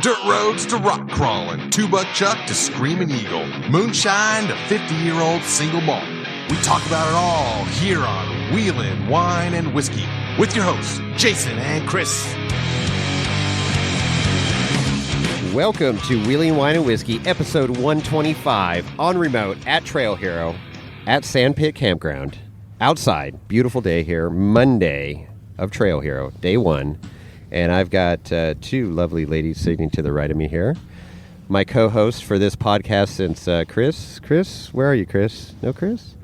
Dirt roads to rock crawling, two-buck chuck to screaming eagle, moonshine to 50-year-old single malt. We talk about it all here on Wheelin' Wine and Whiskey with your hosts, Jason and Chris. Welcome to Wheeling Wine and Whiskey, episode 125, on remote at Trail Hero at Sandpit Campground. Outside, beautiful day here, Monday of Trail Hero, day one. And I've got two lovely ladies sitting to the right of me here. My co-host for this podcast since Chris. Chris, where are you, Chris? No, Chris?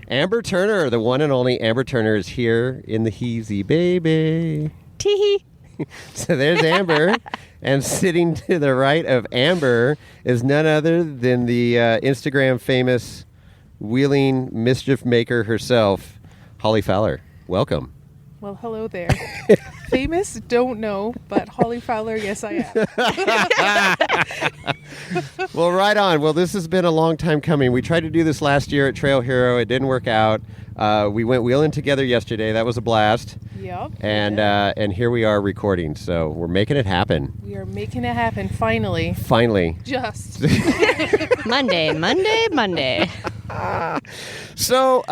Amber Turner, the one and only Amber Turner is here in the Heezy, baby. Tee-hee. So there's Amber. And sitting to the right of Amber is none other than the Instagram famous wheeling mischief maker herself, Hollie Fowler. Welcome. Well, hello there. Famous? Don't know, but Hollie Fowler, yes, I am. Well, right on. Well, this has been a long time coming. We tried to do this last year at Trail Hero. It didn't work out. We went wheeling together yesterday. That was a blast. Yep. And here we are recording. So we're making it happen. We are making it happen, finally. Finally. Just. Monday. So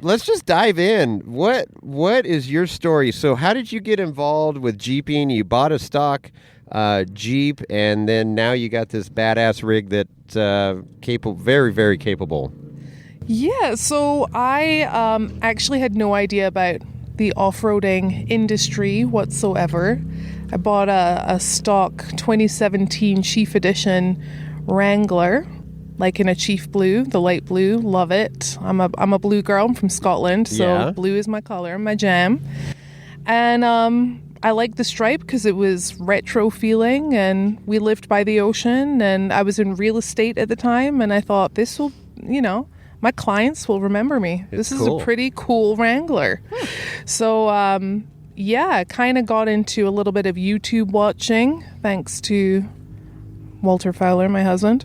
let's just dive in. What is your story? So how did you get involved with Jeeping? You bought a stock Jeep, and then now you got this badass rig that's capable, very, very capable. Yeah, so I actually had no idea about the off-roading industry whatsoever. I bought a stock 2017 Chief Edition Wrangler, like in a Chief blue, the light blue. Love it. I'm a blue girl. I'm from Scotland, so Yeah. Blue is my color, my jam. And I liked the stripe because it was retro feeling, and we lived by the ocean, and I was in real estate at the time, and I thought this will, my clients will remember me. It's this cool. is a pretty cool Wrangler. So, I kind of got into a little bit of YouTube watching, thanks to Walter Fowler, my husband.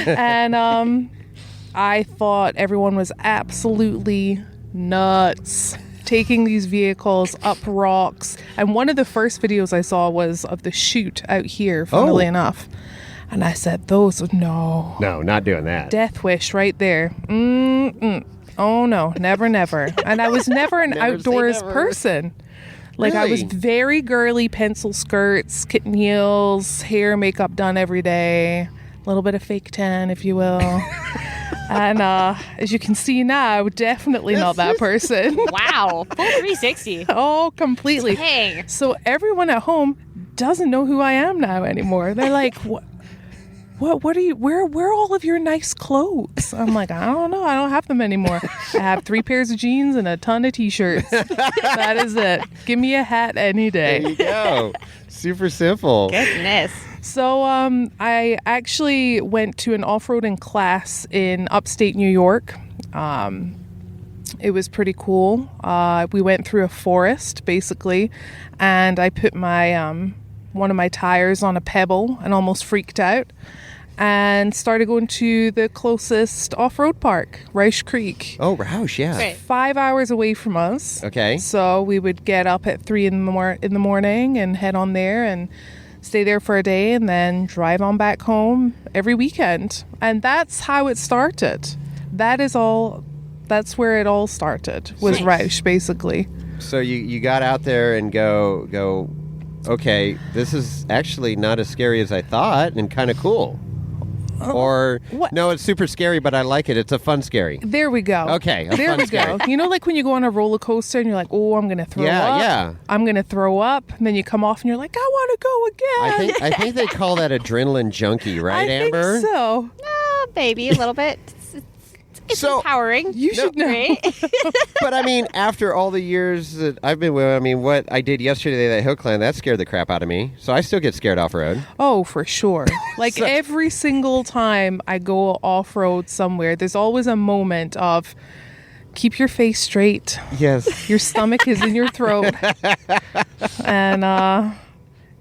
And I thought everyone was absolutely nuts taking these vehicles up rocks. And one of the first videos I saw was of the chute out here, funnily enough. And I said, no, not doing that. death wish right there. Oh, no, never. And I was never an Never say outdoors never. person. Like, I was Really? very girly, pencil skirts, kitten heels, hair, makeup done every day. A little bit of fake tan, if you will. And as you can see now, definitely not that person. Wow. Full 360. Oh, completely. Dang. So everyone at home doesn't know who I am now anymore. They're like, what are you, where are all of your nice clothes? I'm like, I don't know. I don't have them anymore. I have 3 pairs of jeans and a ton of t-shirts. That is it. Give me a hat any There day. you go. Super simple. Goodness. So I actually went to an off-roading class in upstate New York. It was pretty cool. We went through a forest, basically, and I put my one of my tires on a pebble and almost freaked out, and started going to the closest off-road park, Roush Creek. Oh, Roush, yeah. Right. 5 hours away from us. Okay. So we would get up at 3 in the morning and head on there and stay there for a day and then drive on back home every weekend. And that's how it started. That's where it all started, was Nice. Roush, basically. So you got out there and go, okay, this is actually not as scary as I thought and kind of cool. Or, what? no, it's super scary, but I like it. It's a fun scary. There we go. Okay, a There fun we go. scary. You know, like when you go on a roller coaster and you're like, oh, I'm going to throw up. Yeah. I'm going to throw up. And then you come off and you're like, I want to go again. I think they call that adrenaline junkie, right, I Amber? think so. Oh, baby, a little bit. It's So- empowering. You should know. Right? But I mean, after all the years that I've been with, I mean, what I did yesterday, that hill climb, that scared the crap out of me. So I still get scared off-road. Oh, for sure. Like every single time I go off-road somewhere, there's always a moment of keep your face straight. Yes. Your stomach is in your throat. And,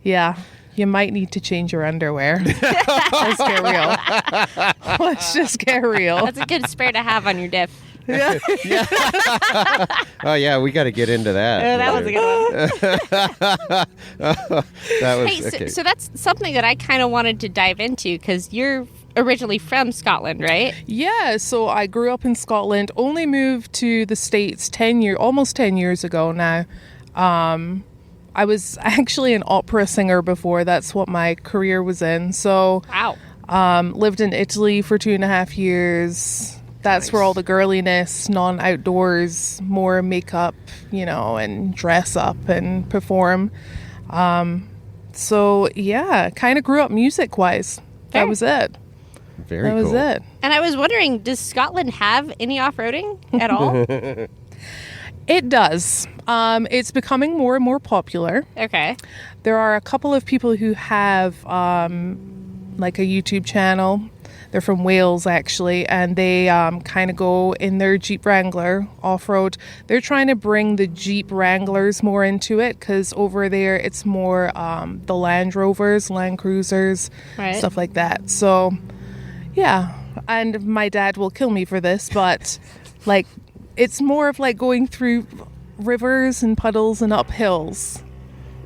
yeah, you might need to change your underwear. Let's get real. Let's just get real. That's a good spare to have on your diff. Yeah. Oh yeah, we got to get into that. That was a good one. That was Hey, okay. so that's something that I kind of wanted to dive into because you're originally from Scotland, right? Yeah, so I grew up in Scotland, only moved to the States almost 10 years ago now. I was actually an opera singer before. That's what my career was in. So Wow. lived in Italy for 2.5 years. That's where all the girliness, non-outdoors, more makeup, and dress up and perform. So yeah, kind of grew up music-wise. Fair. That was it. Very That was cool. it. And I was wondering, does Scotland have any off-roading at all? It does. It's becoming more and more popular. Okay. There are a couple of people who have like a YouTube channel. They're from Wales, actually, and they kind of go in their Jeep Wrangler off-road. They're trying to bring the Jeep Wranglers more into it because over there it's more the Land Rovers, Land Cruisers, Right. stuff like that. So, yeah. And my dad will kill me for this, but like it's more of like going through rivers and puddles and up hills.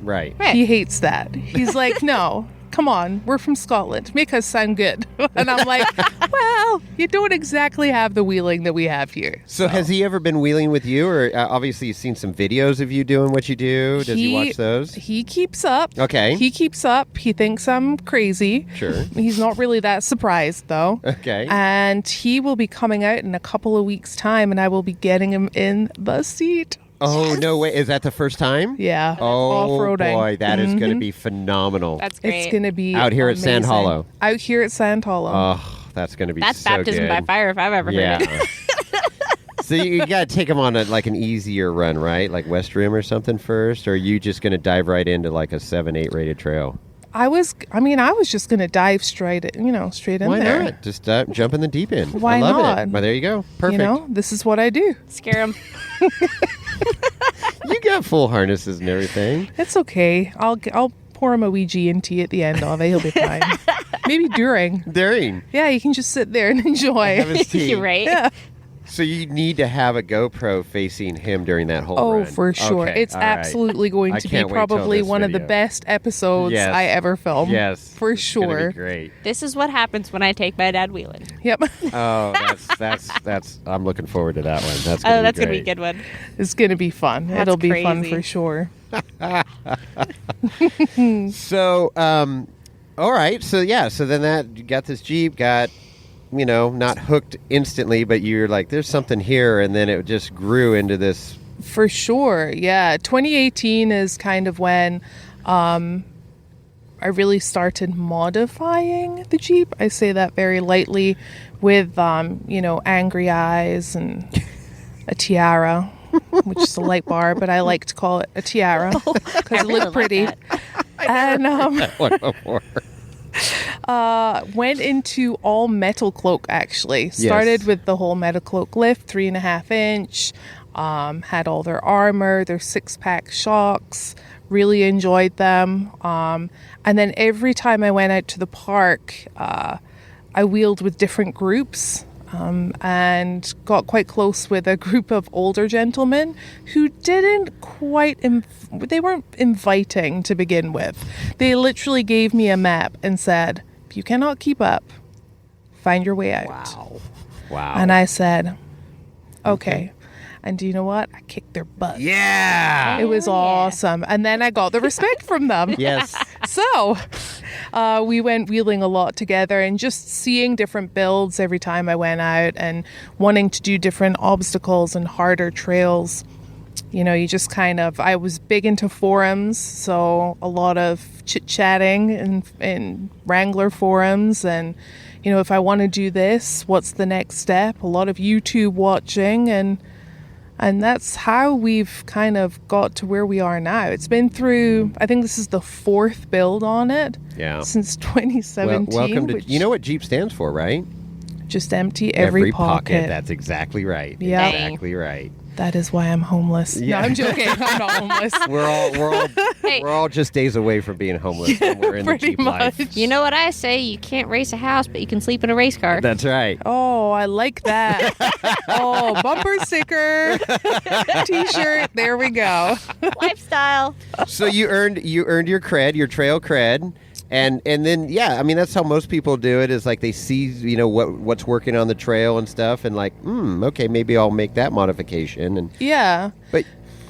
Right. Right. He hates that. He's like, no, come on, we're from Scotland. Make us sound good. And I'm like, well, you don't exactly have the wheeling that we have here. So has he ever been wheeling with you, or obviously you've seen some videos of you doing what you do? Does he watch those? He keeps up. Okay. He keeps up. He thinks I'm crazy. Sure. He's not really that surprised, though. Okay. And he will be coming out in a couple of weeks' time, and I will be getting him in the seat. Oh, no way. Is that the first time? Yeah. Oh, Off-roading. boy. That is going to be phenomenal. That's great. It's going to be Out here at Sand amazing. Hollow. Out here at Sand Hollow. Oh, that's going to be That's so baptism good. by fire if I've ever heard it. Yeah. So you got to take them on like an easier run, right? Like West Rim or something first? Or are you just going to dive right into like a 7-8 rated trail? I was just going to dive straight in Why there. not? Just jump in the deep end. Why I love not? it. Well, there you go. Perfect. This is what I do. Scare him. You got full harnesses and everything. It's okay. I'll pour him a Ouija at the end of it. He'll be fine. Maybe during. Daring. Yeah, you can just sit there and enjoy. Have his tea. You're right. Yeah. So you need to have a GoPro facing him during that whole Oh, run. for sure. Okay, It's all right. absolutely going I to be can't wait till probably this one of the video. best episodes Yes. I ever filmed. Yes. For It's gonna sure. be great. This is what happens when I take my dad wheeling. Yep. Oh, that's. I'm looking forward to that one. That's Oh, that's going going to be a good one. It's going to be fun. That's It'll be fun crazy. for sure. So, all right. So yeah. So then you got this Jeep. Not hooked instantly, but you're like, there's something here, and then it just grew into this. For sure. Yeah. 2018 is kind of when I really started modifying the Jeep. I say that very lightly with, angry eyes and a tiara, which is a light bar, but I like to call it a tiara because it looked pretty. And went into all metal cloak, actually. Started with the whole metal cloak lift, 3.5 inch. Had all their armor, their 6-pack shocks. Really enjoyed them. And then every time I went out to the park, I wheeled with different groups. And got quite close with a group of older gentlemen who didn't quite, they weren't inviting to begin with. They literally gave me a map and said, if you cannot keep up, find your way out. Wow. And I said, okay. And do you know what? I kicked their butt. Yeah. It was Oh, yeah. awesome. And then I got the respect from them. Yes. So we went wheeling a lot together and just seeing different builds every time I went out and wanting to do different obstacles and harder trails. You just I was big into forums, so a lot of chit-chatting in Wrangler forums and, if I want to do this, what's the next step? A lot of YouTube watching and that's how we've kind of got to where we are now. It's been through, I think this is the 4th build on it. Yeah. Since 2017. Welcome to. which You know what Jeep stands for, right? just empty every pocket. That's exactly right. Yeah. Exactly right. That is why I'm homeless. Yeah. No, I'm joking. I'm not homeless. Hey. we're all just days away from being homeless when we're in the Pretty Jeep life. much. You know what I say? You can't race a house, but you can sleep in a race car. That's right. Oh, I like that. Oh, bumper sticker, T-shirt. There we go. Lifestyle. So you earned your cred, your trail cred. And then I mean that's how most people do it is like they see what's working on the trail and stuff and like okay, maybe I'll make that modification and Yeah. but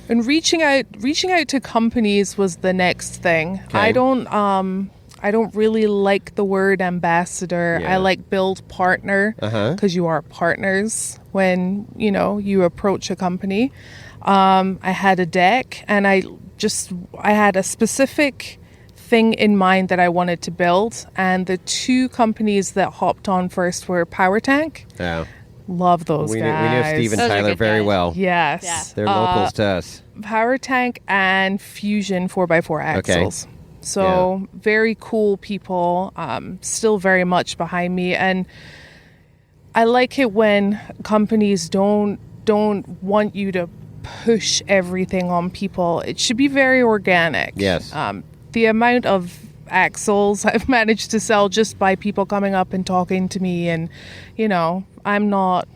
And reaching out to companies was the next thing. Okay. I don't really like the word ambassador. Yeah. I like build partner because you are partners when you approach a company. I had a deck and I had a specific thing in mind that I wanted to build, and the two companies that hopped on first were Power Tank. yeah. Love those We guys. know Steve and Those are Tyler good very guys. well. Yes. Yeah. They're locals to us. Power Tank and Fusion 4x4 axles. So very cool people, still very much behind me. And I like it when companies don't want you to push everything on people. It should be very organic. Yes. The amount of axles I've managed to sell just by people coming up and talking to me, and I'm not,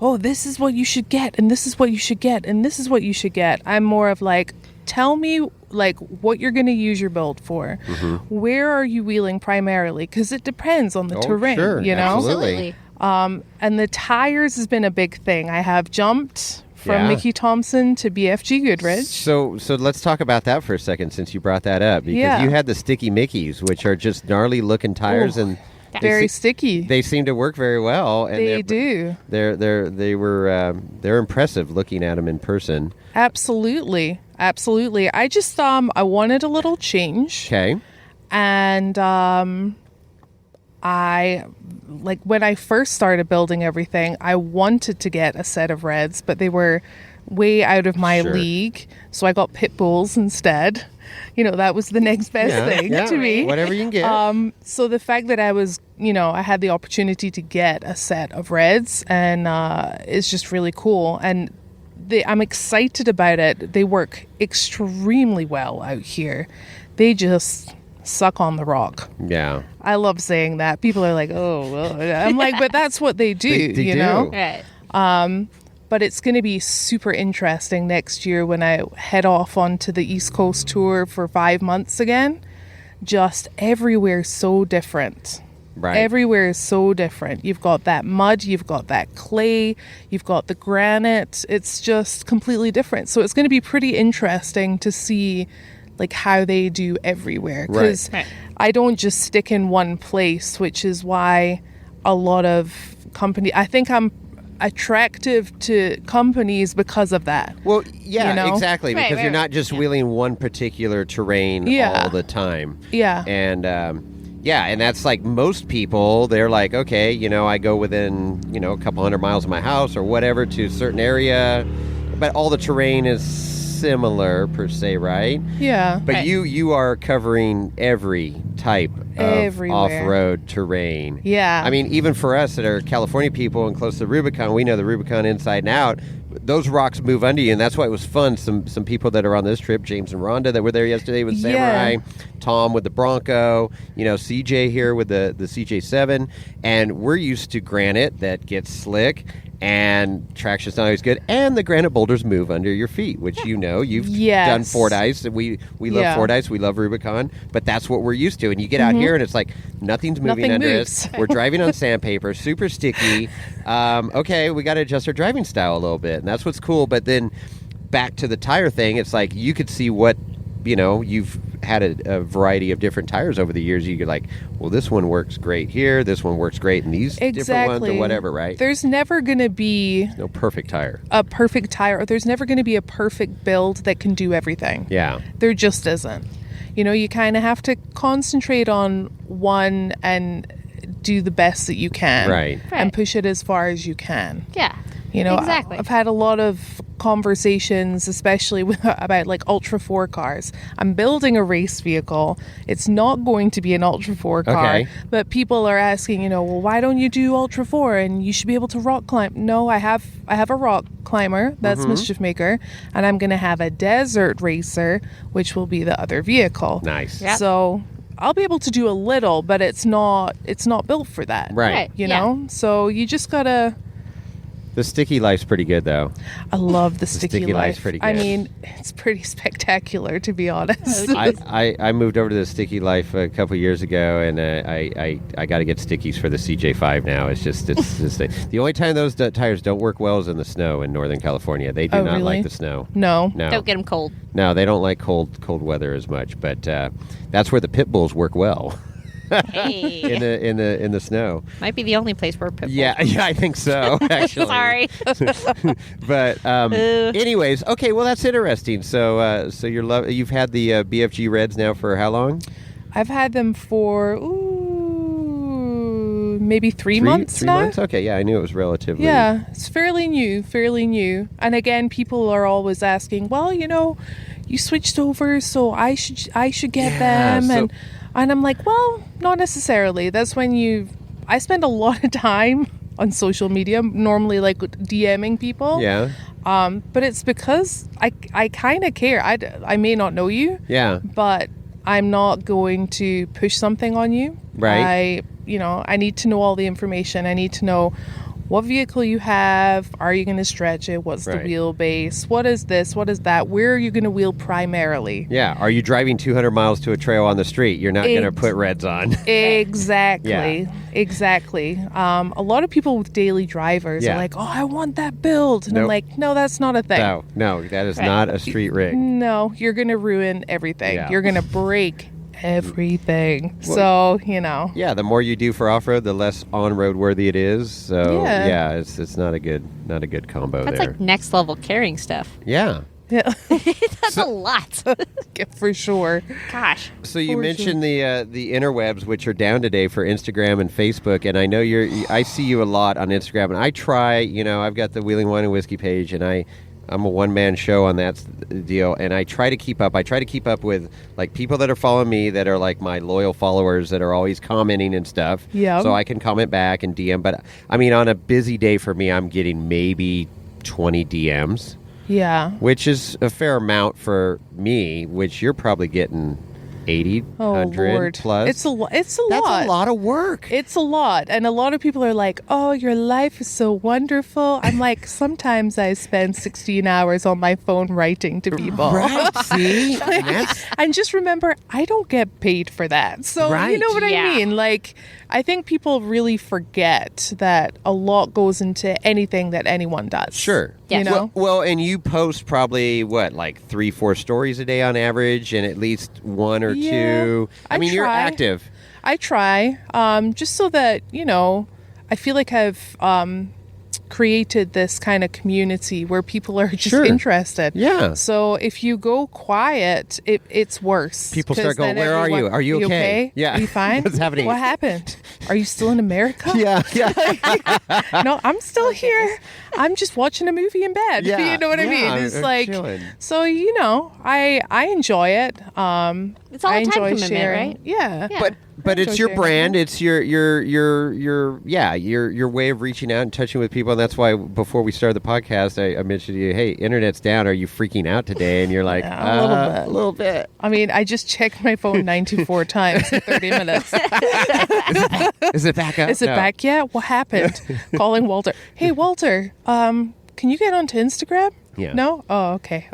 oh, this is what you should get, and this is what you should get, and this is what you should get. I'm more of like, tell me like what you're going to use your build for. Where are you wheeling primarily? Because it depends on the terrain. Sure, Absolutely. And the tires has been a big thing. I have jumped from Mickey Thompson to BFG Goodrich. So let's talk about that for a second since you brought that up because you had the Sticky Mickeys, which are just gnarly looking tires and Very sticky. They seem to work very well. And They do. They're impressive looking at them in person. Absolutely. I just I wanted a little change. Okay. And I like when I first started building everything, I wanted to get a set of reds, but they were way out of my league. So I got pit bulls instead. That was the next best thing to me. Whatever you can get. So the fact that I was, I had the opportunity to get a set of reds and it's just really cool. And I'm excited about it. They work extremely well out here. They just suck on the rock. Yeah. I love saying that. People are like, oh, well. I'm like, but that's what they do, They you do. know? Right. But it's going to be super interesting next year when I head off onto the East Coast tour for 5 months again. Just everywhere so different. Right. Everywhere is so different. You've got that mud, you've got that clay, you've got the granite. It's just completely different. So it's going to be pretty interesting to see like how they do everywhere. Because Right. I don't just stick in one place, which is why a lot of I think I'm attractive to companies because of that. Well, yeah, exactly. Right, Because right, you're not right. just wheeling one particular terrain all the time. Yeah. And and that's like most people. They're like, okay, I go within a couple 100 miles of my house or whatever to a certain area, but all the terrain is similar per se, right? Yeah. But Right. you are covering every type of Everywhere. off-road terrain. Yeah. I mean, even for us that are California people and close to the Rubicon, we know the Rubicon inside and out. Those rocks move under you, and that's why it was fun. Some people that are on this trip, James and Rhonda that were there yesterday with Samurai, Tom with the Bronco, CJ here with the CJ7, and we're used to granite that gets slick. And traction's not always good, and the granite boulders move under your feet, which you've done Ford Ice. We love Ford Ice, we love Rubicon, but that's what we're used to. And you get out here, and it's like nothing's moving Nothing under moves. us. We're driving on sandpaper, super sticky. Okay, we got to adjust our driving style a little bit, and that's what's cool. But then back to the tire thing, it's like you could see what you've had a variety of different tires over the years. You're like, well, this one works great here. This one works great in these different ones or whatever, right? There's never going to be No perfect tire. a perfect tire, or there's never going to be a perfect build that can do everything. Yeah. There just isn't. You kind of have to concentrate on one and do the best that you can. Right. And push it as far as you can. Yeah. You know, Exactly. I've had a lot of conversations, especially about like Ultra 4 cars. I'm building a race vehicle. It's not going to be an Ultra 4 car, Okay. but people are asking, you know, well, why don't you do Ultra 4 and you should be able to rock climb? No, I have a rock climber, that's Mischief Maker, and I'm going to have a desert racer, which will be the other vehicle. Nice. Yep. So I'll be able to do a little, but it's not built for that. Right. You Yeah. know? So you just gotta. The sticky life's pretty good, though. I love the sticky sticky life's life. pretty I good. mean, it's pretty spectacular, to be honest. I moved over to the sticky life a couple years ago, and I got to get stickies for the CJ5 now. It's just the only time those tires don't work well is in the snow in Northern California. They do Oh, not really? like the snow. No. No, Don't get them cold. no, they don't like cold weather as much. But that's where the pit bulls work well Hey. in the snow. Might be the only place where people. Yeah, I think so. Actually, Sorry. But anyways, okay. Well, that's interesting. So you've had the BFG Reds now for how long? I've had them for maybe 3 months Three now. months? Okay, yeah, I knew it was relatively. Yeah, it's fairly new. And again, people are always asking, well, you know, you switched over, so I should get Yeah, them, so- and I'm like, well, not necessarily. That's when I spend a lot of time on social media, normally like DMing people. Yeah. But it's because I kind of care. I may not know you, Yeah. but I'm not going to push something on you. Right. I need to know all the information. I need to know what vehicle you have. Are you going to stretch it? What's Right. the wheelbase? What is this? What is that? Where are you going to wheel primarily? Yeah. Are you driving 200 miles to a trail on the street? You're not going to put reds on. Exactly. Yeah. Exactly. A lot of people with daily drivers Yeah. are like, oh, I want that build. And I'm Nope. like, no, that's not a thing. No, that is Right. not a street rig. No, you're going to ruin everything. Yeah. You're going to break everything. So, you know. Yeah, the more you do for off road, the less on road worthy it is. So Yeah. it's not a good combo That's there. like next level carrying stuff. Yeah. Yeah, That's a lot. for sure. Gosh. So you For mentioned the interwebs, which are down today for Instagram and Facebook, and I know I see you a lot on Instagram, and I try. I've got the Wheeling Wine and Whiskey page, and I'm a one-man show on that deal, and I try to keep up. I try to keep up with like people that are following me, that are like my loyal followers, that are always commenting and stuff. Yeah. So I can comment back and DM. But I mean, on a busy day for me, I'm getting maybe 20 DMs, Yeah. which is a fair amount for me. Which you're probably getting 80, Oh, 100 Lord. plus. It's a lot. That's lot. a lot of work. It's a lot. And a lot of people are like, oh, your life is so wonderful. I'm like, sometimes I spend 16 hours on my phone writing to people. Right? See, that's And just remember, I don't get paid for that. So, Right. you know what Yeah. I mean? Like, I think people really forget that a lot goes into anything that anyone does. sure. Yes. You know? Well, and you post probably like 3-4 stories a day on average, and at least one or Yeah, two. I I mean, you're try. active. I try, just so that, I feel like I've created this kind of community where people are just Sure. interested. Yeah. So if you go quiet, it's worse. People 'Cause start going, then "Where are you? everyone- Are you okay? Yeah. Are you fine? What's happening?" What happened? Are you still in America? Yeah, yeah, No, I'm still here. I'm just watching a movie in bed. Yeah, You know what I yeah, mean? It's or like, chilling. so, I enjoy it. It's all I a time enjoy commitment, sharing. right? Yeah. Yeah. But I it's enjoy your sharing brand. that. It's your way of reaching out and touching with people. And that's why before we started the podcast, I mentioned to you, hey, internet's down. Are you freaking out today? And you're like, Yeah, a little bit. A little bit. I mean, I just checked my phone 94 times in 30 minutes. Is it back up? Is it No. back yet? What happened? Calling Walter. Hey, Walter, can you get onto Instagram? Yeah. No? Oh, okay.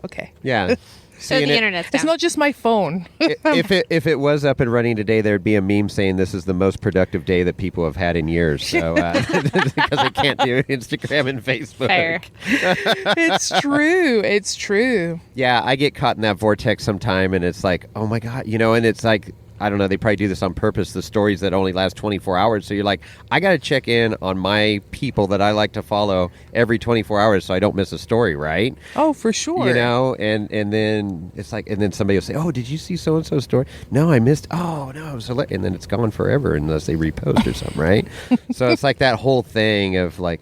Yeah. So See, the and internet's It's down. not just my phone. if it was up and running today, there'd be a meme saying this is the most productive day that people have had in years. So because I can't do Instagram and Facebook. Fair. It's true. It's true. Yeah, I get caught in that vortex sometime, and it's like, oh my god, and it's like, I don't know, they probably do this on purpose, the stories that only last 24 hours. So you're like, I got to check in on my people that I like to follow every 24 hours so I don't miss a story, right? Oh, for sure. And then it's like, and then somebody will say, oh, did you see so-and-so's story? No, I missed. Oh, no. And then it's gone forever unless they repost or something, right? So it's like that whole thing of like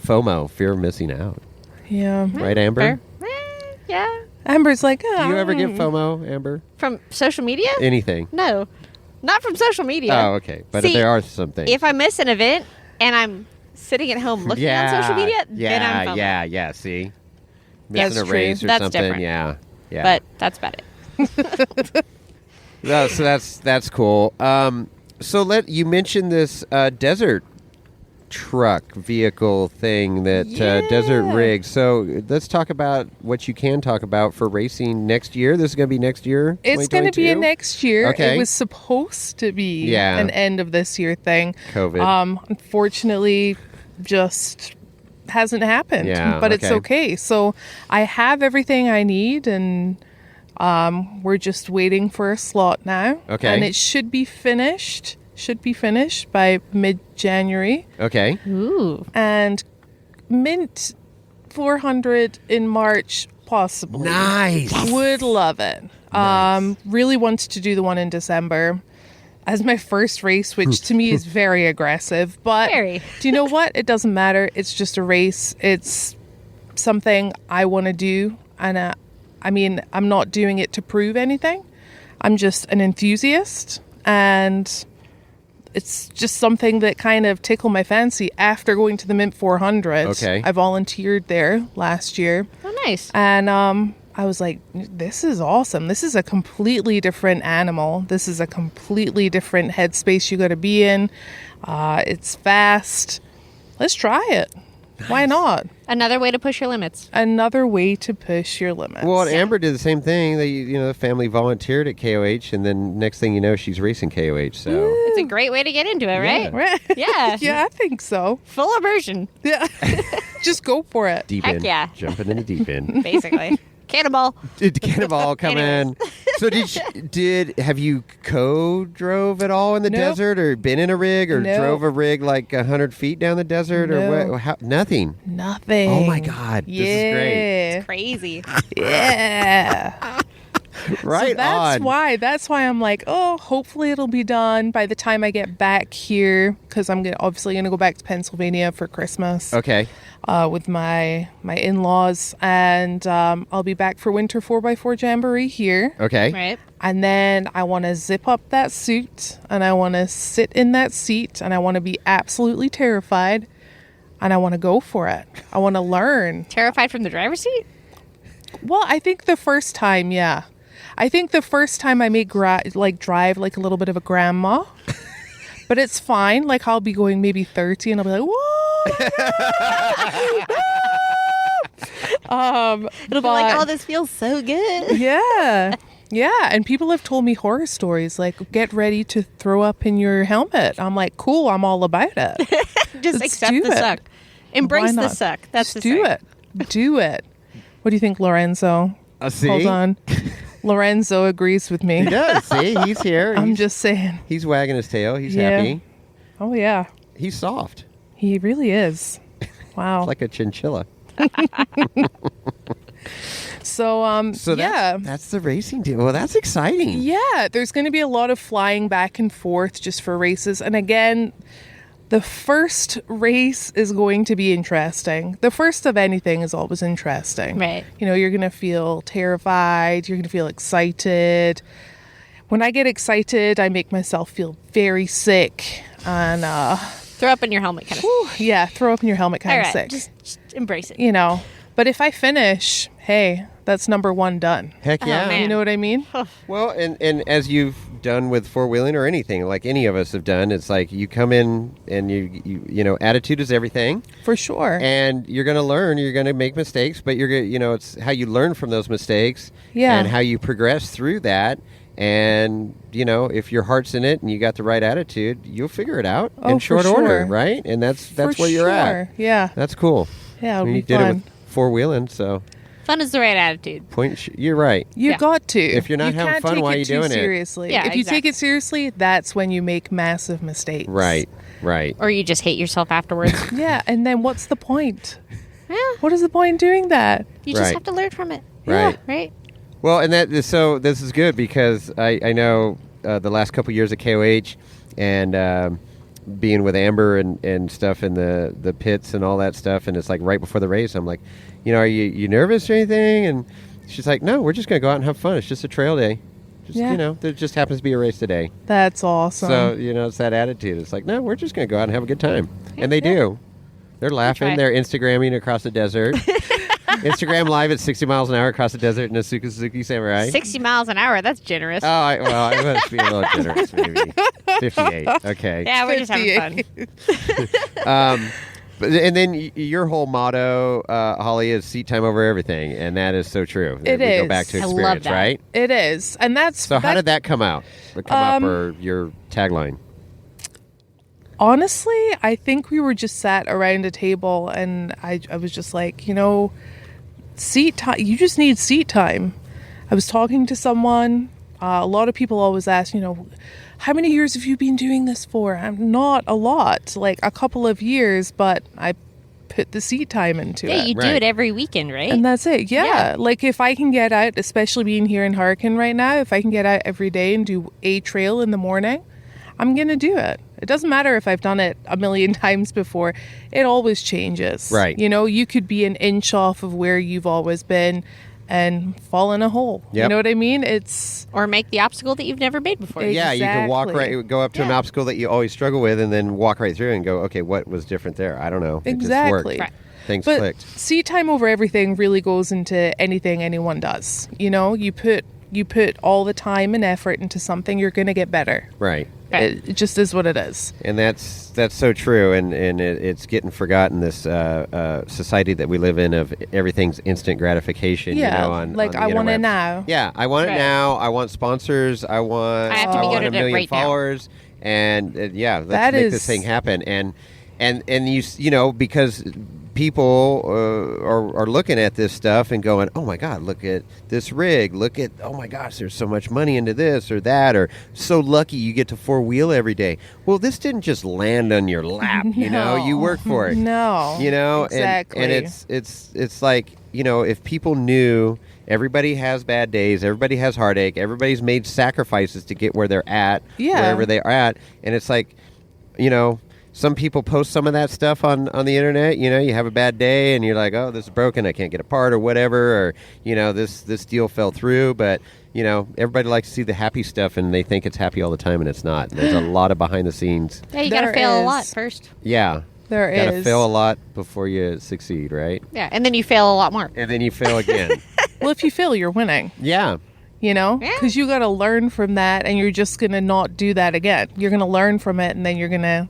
FOMO, fear of missing out. Yeah. Right, Amber? Fair. Yeah. Amber's like, oh, Do you ever get FOMO, Amber? From social media? Anything? No. Not from social media. Oh, okay. But See, there are some things. If I miss an event and I'm sitting at home looking on social media, then I'm FOMO. Yeah, see? That's Missing a true. race or That's something. different. Yeah. But that's about it. No, so that's cool. So you mentioned this desert truck vehicle thing that desert rig. So let's talk about what you can talk about for racing next year. This is going to be next year. It's going to be a 2022? next year. Okay. It was supposed to be Yeah. an end of this year thing. COVID. Unfortunately, just hasn't happened. Yeah, but it's okay. okay. So I have everything I need, and we're just waiting for a slot now. Okay. And it should be finished. By mid-January. Okay. Ooh. And mint 400 in March, possibly. Nice. Would love it. Really wanted to do the one in December as my first race, which to me is very aggressive. But Very. do you know what? It doesn't matter. It's just a race. It's something I want to do. And I'm not doing it to prove anything. I'm just an enthusiast. And it's just something that kind of tickled my fancy after going to the Mint 400. Okay. I volunteered there last year. Oh, nice. And I was like, this is awesome. This is a completely different animal. This is a completely different headspace you got to be in. It's fast. Let's try it. Why not? Another way to push your limits. Another way to push your limits. Well, and Amber did the same thing. The family volunteered at KOH, and then next thing you know, she's racing KOH. So It's a great way to get into it, right? Right? Yeah. Yeah, I think so. Full immersion, Yeah. Just go for it. deep Heck end, yeah. jumping in the deep end. basically. Cannonball. Did Cannonball come in? So have you co-drove at all in the Nope. desert, or been in a rig, or Nope. drove a rig like 100 feet down the desert, No. or what? Nothing. Nothing. Oh my God, this is great. Yeah. Crazy. Yeah. Right So that's on. That's why I'm like, oh, hopefully it'll be done by the time I get back here, because I'm obviously gonna go back to Pennsylvania for Christmas Okay. with my in-laws, and I'll be back for Winter 4x4 Jamboree here. Okay. Right. And then I want to zip up that suit, and I want to sit in that seat, and I want to be absolutely terrified, and I want to go for it. I want to learn. Terrified from the driver's seat? Well, I think the first time, yeah. I think the first time I may drive like a little bit of a grandma, but it's fine. Like I'll be going maybe 30, and I'll be like, whoa. It'll be like, oh, this feels so good. Yeah. Yeah. And people have told me horror stories like, get ready to throw up in your helmet. I'm like, cool, I'm all about it. Just Let's accept do the it. suck. Embrace Why the not? suck. That's Just the do saying. it. Do it. What do you think, Lorenzo? See? Hold on. Lorenzo agrees with me. He does. See, he's here. I'm He's, just saying. he's wagging his tail. He's Yeah. happy. Oh, yeah. He's soft, He really is. Wow. like a chinchilla. So So yeah. that's the racing deal. Well, that's exciting. Yeah, there's going to be a lot of flying back and forth just for races. And again, the first race is going to be interesting. The first of anything is always interesting. Right. You know, you're going to feel terrified. You're going to feel excited. When I get excited, I make myself feel very sick. And, Throw up in your helmet kind of. yeah, throw up in your helmet kind All of right. sick. Just embrace it. You know, but if I finish, hey, that's number one done. Heck Oh, yeah. man. You know what I mean? Well, and as you've done with four-wheeling or anything, like any of us have done, it's like you come in and you know, attitude is everything, For sure. and you're going to learn, you're going to make mistakes, but you're going to, you know, it's how you learn from those mistakes Yeah. and how you progress through that. And, you know, if your heart's in it and you got the right attitude, you'll figure it out Oh, in for short order, sure. right? And that's For where you're at. sure. Yeah. That's cool. Yeah, I it'll mean, be you did fun. it with four-wheeling, so Fun is the right attitude. you're right. You Yeah. got to. If you're not you having can't fun, take why it are you too doing it? seriously. Yeah, if you take exactly. it seriously, that's when you make massive mistakes. Right. Or you just hate yourself afterwards. Yeah, and then what's the point? Yeah. What is the point in doing that? You just Right. have to learn from it. Right. Right? Well, and so this is good because I know the last couple years at KOH, and being with Amber and stuff in the pits and all that stuff, and it's like right before the race, I'm like, are you nervous or anything? And she's like, no, we're just going to go out and have fun. It's just a trail day. Just, there just happens to be a race today. That's awesome. So, it's that attitude. It's like, no, we're just going to go out and have a good time. And they do. They're laughing. They're Instagramming across the desert. Instagram live at 60 miles an hour across the desert in a Suzuki Samurai. 60 miles an hour, that's generous. Oh, I must be a little generous, maybe. 58, okay. Yeah, we're just having fun. And then your whole motto, Holly, is seat time over everything, and that is so true. It we is. Go back to I experience, love that. right? It is. And that's... So how did that come out? Or your tagline? Honestly, I think we were just sat around a table, and I was just like, seat time. You just need seat time. I was talking to someone. A lot of people always ask, how many years have you been doing this for? I'm not a lot, like a couple of years, but I put the seat time into it. Yeah, you do it every weekend, right? And that's it. Yeah. Like if I can get out, especially being here in Hurricane right now, if I can get out every day and do a trail in the morning, I'm going to do it. It doesn't matter if I've done it a million times before. It always changes. Right. You could be an inch off of where you've always been and fall in a hole. Yep. You know what I mean? Or make the obstacle that you've never made before. Yeah, you can Exactly. go up to an obstacle that you always struggle with, and then walk right through and go, okay, what was different there? I don't know. It Exactly. just worked. Right. Things But clicked. seat time over everything really goes into anything anyone does. You put all the time and effort into something, you're going to get better. Right. It just is what it is. And that's so true, and it's getting forgotten, this society that we live in of everything's instant gratification. Yeah, on like the I want it interwebs. now. Yeah, I want it Right. now. I want sponsors. I want I have to be good want at a it million right now. followers, and let's That make is- this thing happen. And because people are looking at this stuff and going, oh my God, look at this rig. Look at, oh my gosh, there's so much money into this or that, or so lucky you get to four-wheel every day. Well, this didn't just land on your lap, you work for it. No. Exactly. And it's like, if people knew everybody has bad days, everybody has heartache, everybody's made sacrifices to get where they're at, wherever they are at, and it's like, some people post some of that stuff on the internet. You have a bad day and you're like, oh, this is broken, I can't get a part or whatever, or this deal fell through. But everybody likes to see the happy stuff, and they think it's happy all the time, and it's not. There's a lot of behind the scenes. Yeah, you got to There fail a is. lot first. Yeah, There gotta is. fail a lot before you succeed, right? Yeah, and then you fail a lot more. And then you fail again. Well, if you fail, you're winning. Yeah. Yeah. Because you got to learn from that, and you're just going to not do that again. You're going to learn from it, and then you're winning.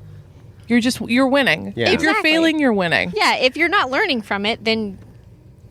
Yeah. If you're Exactly. failing, you're winning. Yeah, if you're not learning from it, then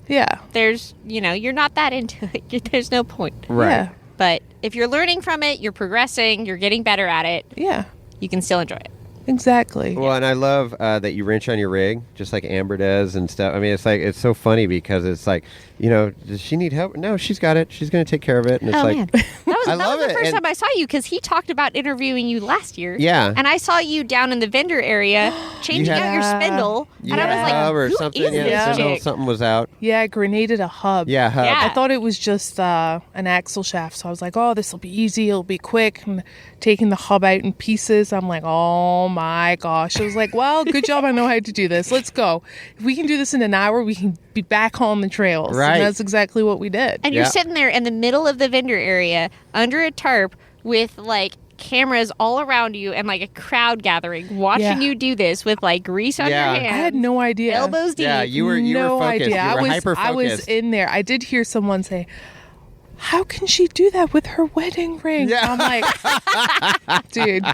Yeah. there's, you're not that into it. There's no point. Right. Yeah. But if you're learning from it, you're progressing, you're getting better at it, Yeah. you can still enjoy it. Exactly. Well, and I love that you wrench on your rig, just like Amber does and stuff. I mean, it's so funny because it's like, does she need help? No, she's got it. She's going to take care of it. And it's like, man. That I was love the it. first And- time I saw you, because he talked about interviewing you last year. Yeah. And I saw you down in the vendor area changing had- out your spindle. you And I had was a like, hub or who something. is Yeah, this spindle, chick? something was out. Yeah, I grenaded a hub. Yeah, hub. Yeah. I thought it was just an axle shaft, so I was like, oh, this will be easy, it'll be quick. And taking the hub out in pieces, I'm like, oh my gosh. I was like, well, good job, I know how to do this. Let's go. If we can do this in an hour, we can be back on the trails. Right. And that's exactly what we did. And Yeah. you're sitting there in the middle of the vendor area under a tarp with like cameras all around you and like a crowd gathering watching Yeah. you do this with like grease on Yeah. your hands. I had no idea. Elbows deep. Yeah, you were no focused. idea. You were I was hyper-focused. in there. I did hear someone say, how can she do that with her wedding ring? Yeah. I'm like, dude,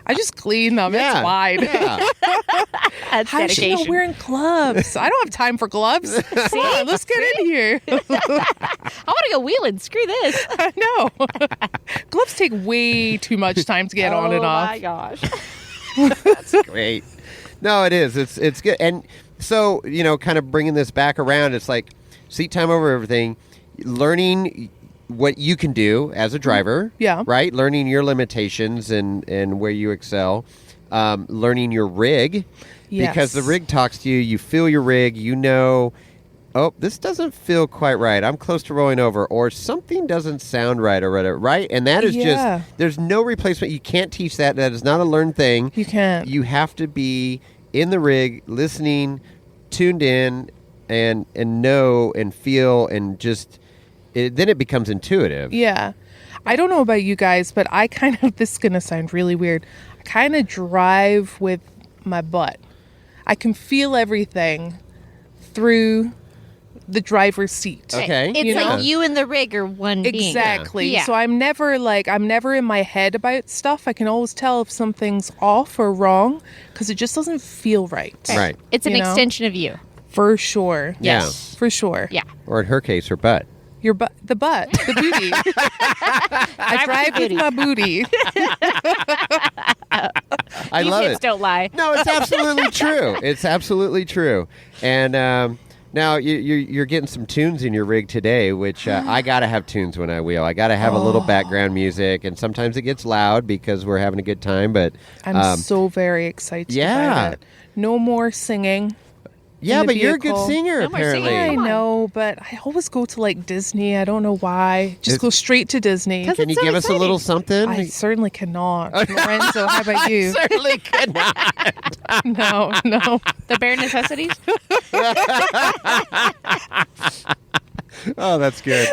I just clean them. Yeah. It's wide. Yeah. That's How's she dedication. not wearing gloves? I don't have time for gloves. Come on, let's get in here. I want to go wheeling. Screw this. I know. Gloves take way too much time to get on and Oh off. my gosh. Great. No, it is. It's good. And so, kind of bringing this back around, it's like seat time over everything, learning what you can do as a driver. Yeah. Right? Learning your limitations and where you excel. Learning your rig. Yes. Because the rig talks to you. You feel your rig. oh, this doesn't feel quite right. I'm close to rolling over, or something doesn't sound right, or whatever, right? And that is just, there's no replacement. You can't teach that. That is not a learned thing. You can't. You have to be in the rig, listening, tuned in, and know and feel, and just, then it becomes intuitive. Yeah. I don't know about you guys, but I kind of, this is going to sound really weird, I kind of drive with my butt. I can feel everything through the driver's seat. Okay. It's You know? like you and the rig are one being. Exactly. Yeah. So I'm never in my head about stuff. I can always tell if something's off or wrong because it just doesn't feel right. Right. It's an You know? extension of you. For sure. Yeah. Yes. For sure. Yeah. Or in her case, her butt. Your butt, the booty. I drive with my booty. I These love hits it. don't lie. No, it's absolutely true. It's absolutely true. And now you're getting some tunes in your rig today, which I got to have tunes when I wheel. I got to have a little background music, and sometimes it gets loud because we're having a good time. But I'm so very excited about it. No more singing. yeah, in the but you're a good vehicle. singer, No more apparently. singing. I Come on. know, but I always go to like Disney. I don't know why. Just go straight to Disney. 'Cause Can you it's so give us a exciting. little something? I certainly cannot. Lorenzo, how about you? certainly could not. No. The bare necessities? Oh, that's good.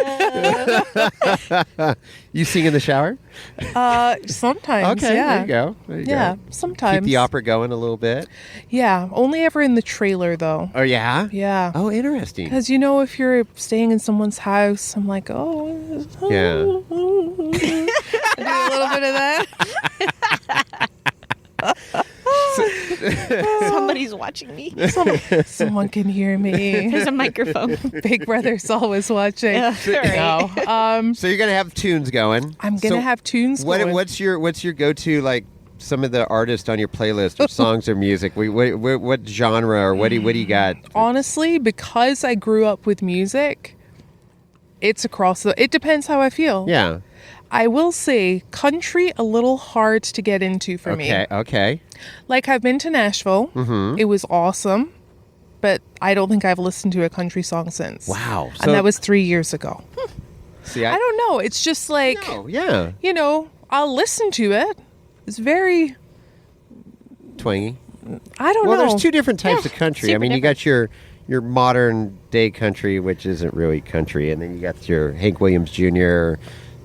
You sing in the shower? Sometimes. Okay, Yeah. there you go. There you Yeah, go. sometimes. Keep the opera going a little bit. Yeah, only ever in the trailer though. Oh, yeah? Yeah. Oh, interesting. Because if you're staying in someone's house, I'm like, oh. Yeah. I do a little bit of that. Somebody's watching me. Someone can hear me. There's a microphone. Big Brother's always watching. Yeah, right. No. So you're gonna have tunes going. I'm gonna have tunes going. What's your go-to, like, some of the artists on your playlist, or songs or music? What genre, or what do you got? Honestly, because I grew up with music, it's across the. It depends how I feel. Yeah. I will say country a little hard to get into for me. Okay. Like I've been to Nashville. Mm-hmm. It was awesome, but I don't think I've listened to a country song since. Wow. And that was 3 years ago. See, I don't know. It's just like, yeah. I'll listen to it. It's very, Twangy. I don't Well, know. there's two different types of country. I super mean, you got your modern day country, which isn't really country, and then you got your Hank Williams Jr.,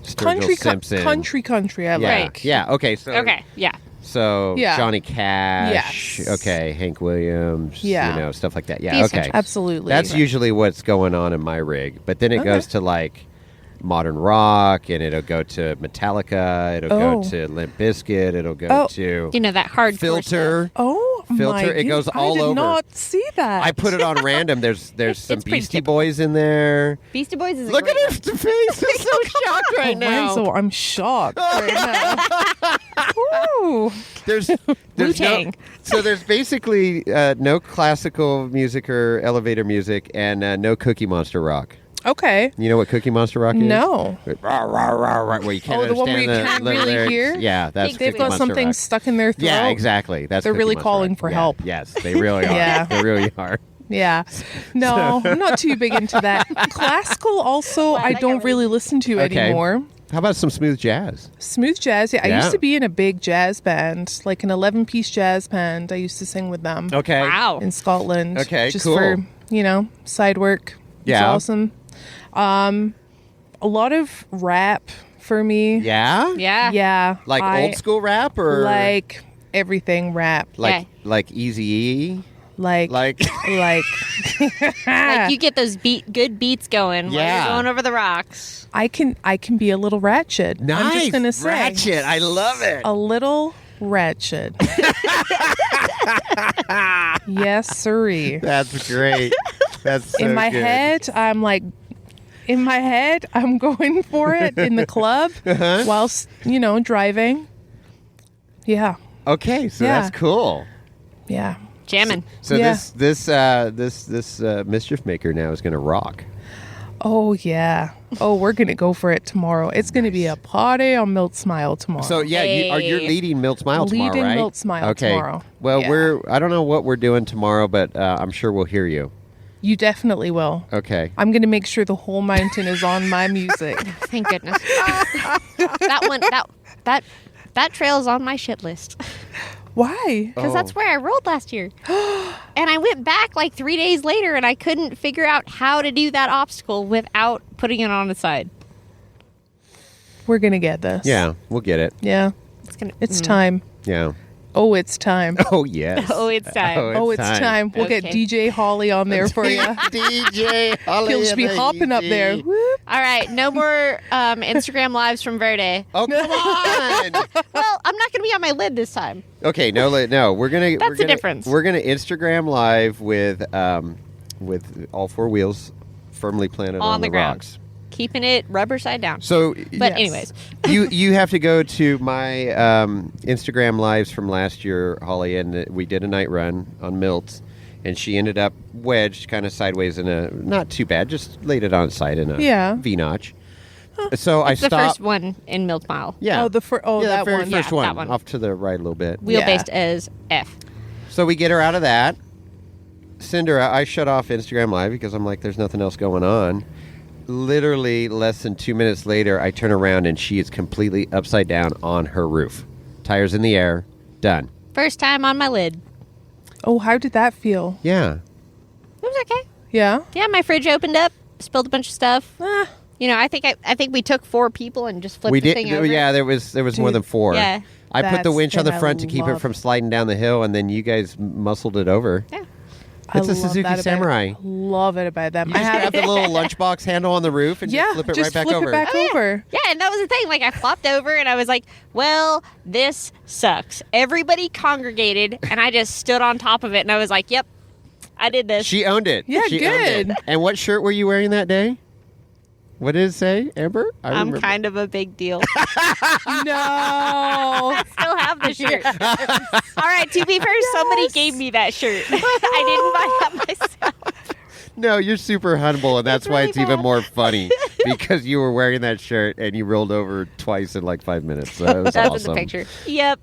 Sturgill Simpson. country. I Yeah. like. Yeah. Okay. So. Okay, yeah. So Yeah. Johnny Cash. Yes. Okay. Hank Williams. Yeah. Stuff like that. Yeah. The Okay. essentials. Absolutely. That's usually what's going on in my rig, but then it goes to like modern rock, and it'll go to Metallica. It'll go Oh. to Limp Bizkit. It'll go Oh. to You know, that hardcore Filter. Oh, Filter, my it goes all I did over. not see that. I put it on random. There's some It's pretty Beastie typical. Boys in there. Beastie Boys is a Look at great her face. She's so shocked right now. Lorenzo, I'm shocked right now. Ooh. There's no, Wu-Tang. so there's basically no classical music or elevator music, and no Cookie Monster rock. Okay. You know what Cookie Monster rock is? No. Rah, rah, rah, rah, where you can't Oh, the one where understand you can't the really lyrics. hear? Yeah, that's They've Cookie got Monster something rock. stuck in their throat. Yeah, exactly. That's They're Cookie really Monster calling rock. for Yeah. help. Yes, they really are. Yeah. They really are. Yeah. No, I'm not too big into that. Classical also, I that don't got really listen to Okay. anymore. How about some smooth jazz? Smooth jazz. Yeah, I Yeah. used to be in a big jazz band, like an 11-piece jazz band. I used to sing with them Okay. Wow. in Scotland. Okay, just cool. for, side work. Yeah. It's awesome. A lot of rap for me. Yeah? Yeah. Yeah. Like old school rap, or Like everything rap. like Eazy-E? Like Like like Like you get those good beats going while Yeah. you're going over the rocks. I can be a little ratchet. I'm nice. just gonna say Ratchet. I love it. a little ratchet. Yes, sirree. That's great. That's so In my good. head, I'm going for it in the club Uh-huh. whilst, driving. Yeah. Okay, so Yeah. that's cool. Yeah. Jamming. So Yeah. this Mischief Maker now is going to rock. Oh, yeah. Oh, we're going to go for it tomorrow. It's going to be a party on Milt Smile tomorrow. So yeah, you're Hey. leading Milt Smile tomorrow, Leading right? Milt Smile okay. tomorrow. Well, Yeah. I don't know what we're doing tomorrow, but I'm sure we'll hear you. You definitely will. Okay. I'm going to make sure the whole mountain is on my music. Thank goodness. that trail is on my shit list. Why? Because that's where I rolled last year. And I went back like 3 days later and I couldn't figure out how to do that obstacle without putting it on the side. We're going to get this. Yeah, we'll get it. Yeah. It's time. Yeah. Oh, it's time. Oh, yes. Oh, it's time. Oh, it's time. We'll get Okay. DJ Hollie on there for you. DJ Hollie. He'll just be and the hopping up EG. there. Whoop. All right, no more Instagram lives from Verde. Oh, come on. Well, I'm not going to be on my lid this time. Okay, no, we're gonna. That's we're the gonna, difference. We're gonna Instagram live with all four wheels firmly planted on the ground. rocks. Keeping it rubber side down. So, But Yes. anyways, you have to go to my Instagram lives from last year, Holly, and we did a night run on Milts, and she ended up wedged kind of sideways in a not too bad, just laid it on its side in a V-notch. So I it's the stopped. first one in Milt Mile. Yeah. Oh, the yeah, that the very one. first Yeah, one, that one. off to the right a little bit. Wheelbase as F. So we get her out of that. Send her out. I shut off Instagram Live because I'm like, there's nothing else going on. Literally less than 2 minutes later, I turn around and she is completely upside down on her roof. Tires in the air. Done. First time on my lid. Oh, how did that feel? Yeah. It was okay. Yeah? Yeah, my fridge opened up, spilled a bunch of stuff. Ah, You know, I think we took 4 people and just flipped We the did. thing over. Yeah, there was more Dude, than 4. Yeah. I put the That's winch on the what I front to keep it love. from sliding down the hill, and then you guys muscled it over. Yeah. It's a love Suzuki that about- Samurai. Love it about them. You just grab the little lunchbox handle on the roof and just flip it right back over. over. Yeah, and that was the thing. Like, I flopped over and I was like, well, this sucks. Everybody congregated and I just stood on top of it and I was like, yep, I did this. She owned it. Yeah, She owned it. good. And what shirt were you wearing that day? What did it say, Amber? I'm remember. kind of a big deal. No. I still have the shirt. All right, to be fair, somebody gave me that shirt. I didn't buy that myself. No, you're super humble, and that's why really it's even bad. more funny because you were wearing that shirt and you rolled over twice in like 5 minutes. So it was That's awesome. in the picture. Yep.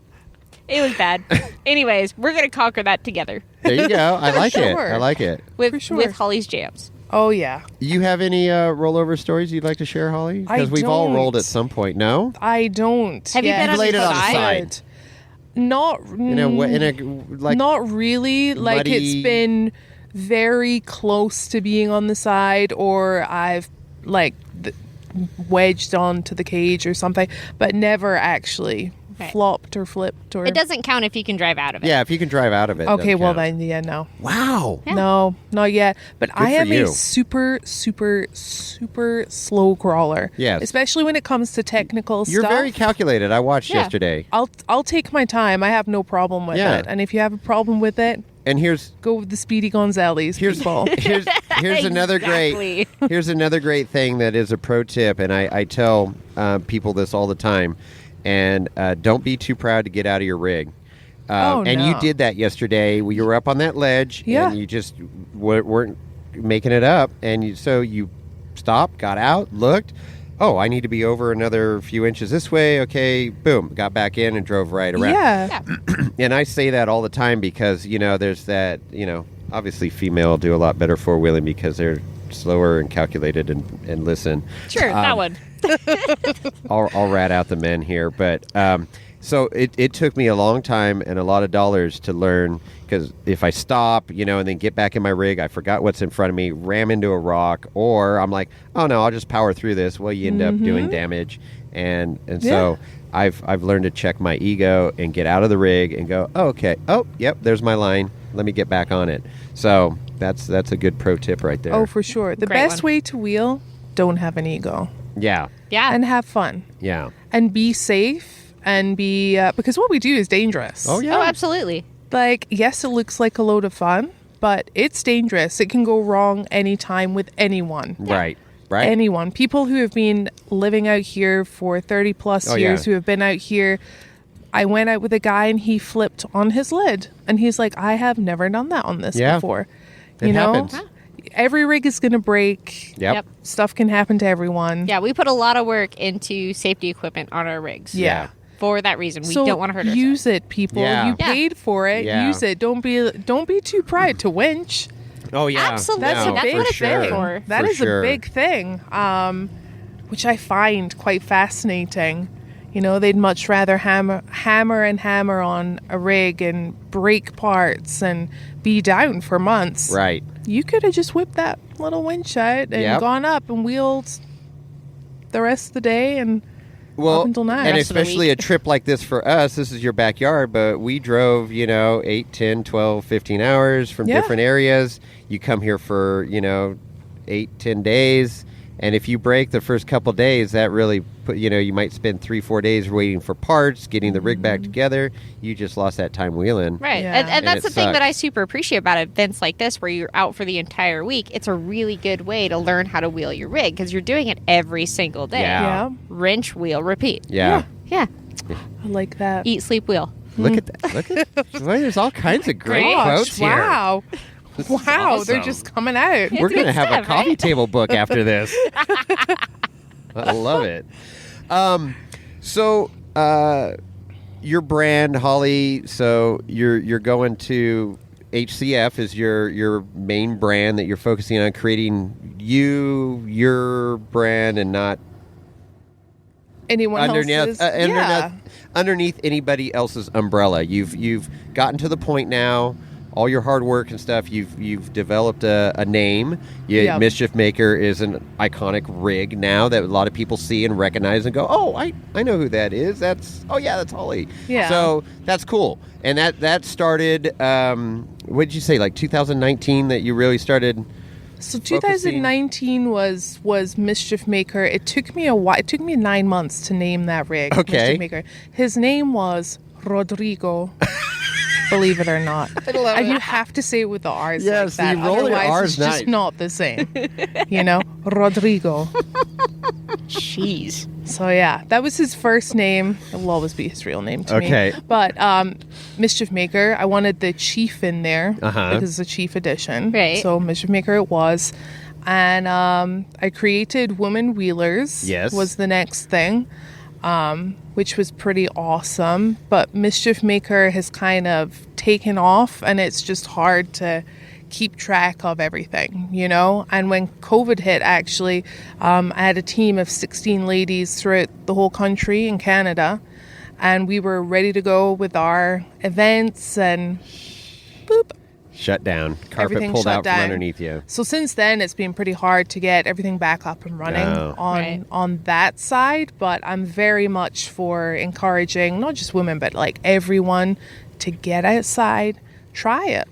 It was bad. Anyways, we're going to conquer that together There you go. I like it. sure. I like it. with, For sure. with Holly's jams. Oh, yeah. You have any rollover stories you'd like to share, Holly? I Because we've all don't. rolled at some point. No? I don't. Have you yet. been on laid it the on the side? side. Not. In a like not really. Like, muddy- it's been very close to being on the side, or I've like wedged onto the cage or something, but never actually Right. flopped or flipped or. It doesn't count if you can drive out of it. Yeah, if you can drive out of it. Okay, doesn't well count. then, yeah, no. Wow. Yeah. No, not yet. But I for am you. a super, super, super slow crawler. Yes. Especially when it comes to technical You're stuff. very calculated. I watched Yeah. yesterday. I'll take my time. I have no problem with Yeah. it. And if you have a problem with it, And here's go with the Speedy Gonzales people. here's another Exactly. here's another great thing that is a pro tip, and I tell people this all the time. And don't be too proud to get out of your rig. And you no. did that yesterday. You were up on that ledge, Yeah. and you just weren't making it up. And so you stopped, got out, looked. Oh, I need to be over another few inches this way. Okay, boom, got back in and drove right around. Yeah. And I say that all the time because, there's that, obviously female do a lot better four-wheeling because they're slower and calculated and listen. Sure, that one. I'll rat out the men here, but so it took me a long time and a lot of dollars to learn, because if I stop, and then get back in my rig, I forgot what's in front of me, ram into a rock, or I'm like, oh no, I'll just power through this. Well, you end up doing damage, and so I've learned to check my ego and get out of the rig and go, oh, okay, oh yep, there's my line. Let me get back on it. So that's a good pro tip right there. Oh, for sure. The Great best one. way to wheel, don't have an ego. Yeah, Yeah. And have fun. yeah. And be safe. And be... because what we do is dangerous. Oh yeah. Oh, absolutely. Like, yes, it looks like a load of fun, but it's dangerous. It can go wrong anytime with anyone. Right. Right. Anyone. People who have been living out here for 30 plus Oh, years, yeah. who have been out here. I went out with a guy and he flipped on his lid. And he's like, I have never done that on this Yeah. before. It You know? happens. Every rig is going to break. Yep. Stuff can happen to everyone. Yeah, we put a lot of work into safety equipment on our rigs. Yeah. For that reason, we So don't want to hurt ourselves. use it, people. Yeah. You Yeah. paid for it. Yeah. Use it. Don't be too proud to winch. Oh, yeah. Absolutely. That's No, a big what it's there thing. for. That For is sure. a big thing, which I find quite fascinating. You know, they'd much rather hammer on a rig and break parts and be down for months. Right. You could have just whipped that little winch out and Yep. gone up and wheeled the rest of the day and Well, up until now. and Rest of the especially week. a trip like this for us, this is your backyard, but we drove, 8, 10, 12, 15 hours from Yeah. different areas. You come here for, 8, 10 days. And if you break the first couple days, that really put, you might spend 3-4 days waiting for parts, getting the rig back together. You just lost that time wheeling. Right. Yeah. And And that's it the thing that sucks. I super appreciate about events like this where you're out for the entire week. It's a really good way to learn how to wheel your rig because you're doing it every single day. Yeah. Yeah, Wrench, wheel, repeat. Yeah. Yeah. I like that. Eat, sleep, wheel. Look at that. Look at well, there's all kinds of great Gosh, quotes here. wow. This is Wow, they're awesome. just coming out. We're going to have a stuff, coffee right? table book after this. I love it. So, your brand, Hollie, so you're going to HCF is your main brand that you're focusing on creating your brand and not Anyone else's? underneath anybody else's umbrella. You've gotten to the point now. All your hard work and stuff, you've developed a name. Yep. Mischief Maker is an iconic rig now that a lot of people see and recognize and go, oh, I know who that is. That's Hollie. Yeah. So that's cool. And that started. What did you say? Like 2019 that you really started. So 2019 was Mischief Maker. It took me a while. It took me 9 months to name that rig. Okay. Mischief Maker. His name was Rodrigo. Believe it or not. I love and it. you have to say it with the R's Yes, like that. you roll your Otherwise, R's it's just nice. not the same. Rodrigo. Jeez. So yeah, that was his first name. It will always be his real name to Okay. me. But Mischief Maker, I wanted the Chief in there Uh-huh. because it's a Chief edition. Right. So Mischief Maker it was. And I created Woman Wheelers. Yes. Was the next thing, which was pretty awesome. But Mischief Maker has kind of taken off, and it's just hard to keep track of everything, And when COVID hit, actually, I had a team of 16 ladies throughout the whole country in Canada, and we were ready to go with our events, and boop. Shut down. Carpet Everything pulled shut out from down. underneath you. So since then, it's been pretty hard to get everything back up and running Oh. Right. on that side. But I'm very much for encouraging not just women, but like everyone to get outside, try it.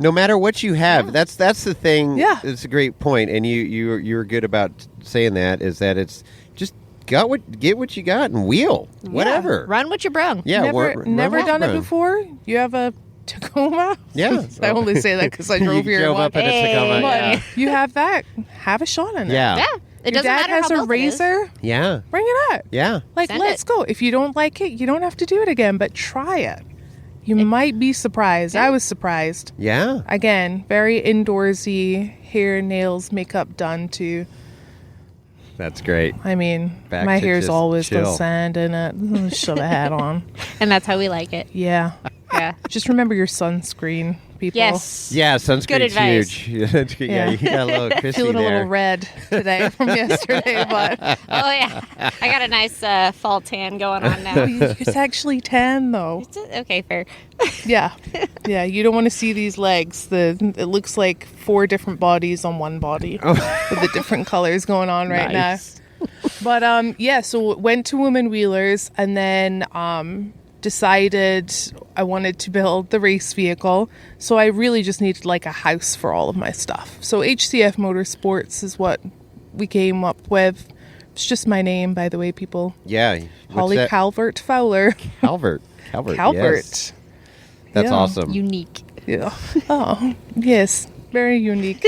No matter what you have, that's the thing. Yeah. It's a great point, and you're good about saying that. Is that it's just get what you got and wheel whatever. Run what you brung. Yeah, never run done what it you before. You have a Tacoma. Yeah. I only say that because I drove You here. drove and up in a Hey. Tacoma. but Yeah. you have that. Have a shot in it. Yeah. Yeah. It Your doesn't dad matter has how a built it is. razor. Yeah. Bring it out. Yeah. Like, Send let's it. go. If you don't like it, you don't have to do it again, but try it. You might be surprised. I was surprised. Yeah. Again, very indoorsy, hair, nails, makeup done too. That's great. I mean, Back my to hair's just always got chill. sand in it. Shove a hat on. And that's how we like it. Yeah. Yeah. Just remember your sunscreen, people. Yes. Yeah, sunscreen's Good advice. huge. Yeah. You got a little crispy Feeling a there. little red today from yesterday, but Oh, yeah. I got a nice fall tan going on now. it's actually tan though. Okay, fair. Yeah. Yeah, you don't want to see these legs. It looks like 4 different bodies on one body with the different colors going on right Nice. now. But yeah, so went to Women Wheelers and then decided I wanted to build the race vehicle. So I really just needed like a house for all of my stuff. So HCF Motorsports is what we came up with. It's just my name, by the way, people. Yeah. Hollie that? Calvert Fowler. Calvert. Calvert. Yes. That's Yeah. awesome. Unique. Yeah. Oh, yes. Very unique.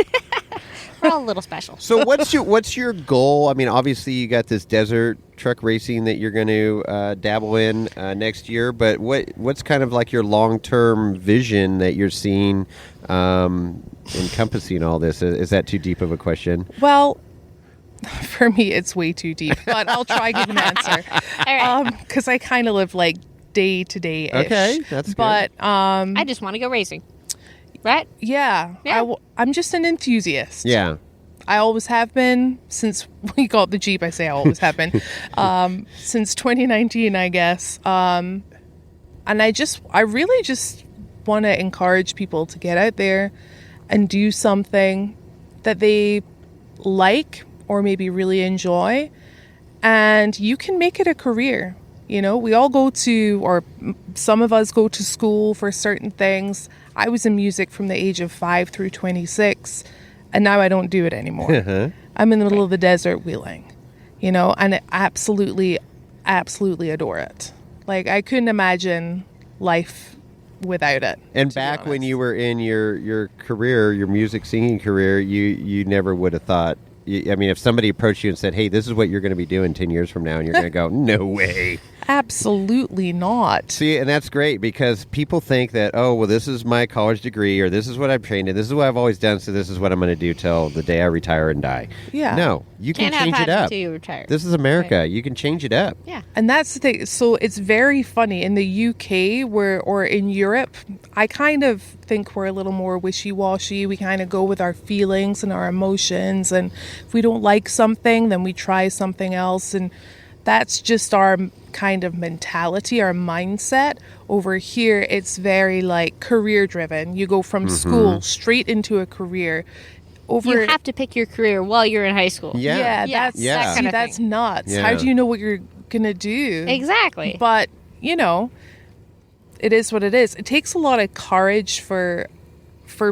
We're all a little special. So what's your goal? I mean, obviously you got this desert truck racing that you're going to dabble in next year, but what's kind of like your long-term vision that you're seeing encompassing all this? Is that too deep of a question? Well, for me, it's way too deep, but I'll try give an answer. All right. Because I kind of live like day to day. Okay, that's good. But I just want to go racing. right? Yeah. Yeah. I'm just an enthusiast. Yeah. I always have been since we got the Jeep. I say I always have been since 2019, I guess. And I really just want to encourage people to get out there and do something that they like or maybe really enjoy, and you can make it a career. You know, we all go to, or some of us go to school for certain things. I was in music from the age of 5 through 26. And now I don't do it anymore. I'm in the middle of the desert wheeling, you know, and I absolutely adore it. Like, I couldn't imagine life without it. And back when you were in your career, your music singing career, you never would have thought. I mean, if somebody approached you and said, "Hey, this is what you're going to be doing 10 years from now," and you're going to go, "No way." Absolutely not. See, and that's great because people think that, oh, well, this is my college degree, or this is what I'm trained in, this is what I've always done, so this is what I'm going to do till the day I retire and die. Yeah. No, you can Can't change have it up. until you retire. This is America. Right. You can change it up. Yeah. And that's the thing. So it's very funny in the UK or in Europe. I kind of think we're a little more wishy-washy. We kind of go with our feelings and our emotions. And if we don't like something, then we try something else. And that's just our kind of mentality, our mindset. Over here, it's very like career driven. You go from school straight into a career. You have to pick your career while you're in high school. Yeah. That's that kind see, of that's thing. nuts. Yeah. How do you know what you're gonna do? Exactly. But you know, it is what it is. It takes a lot of courage for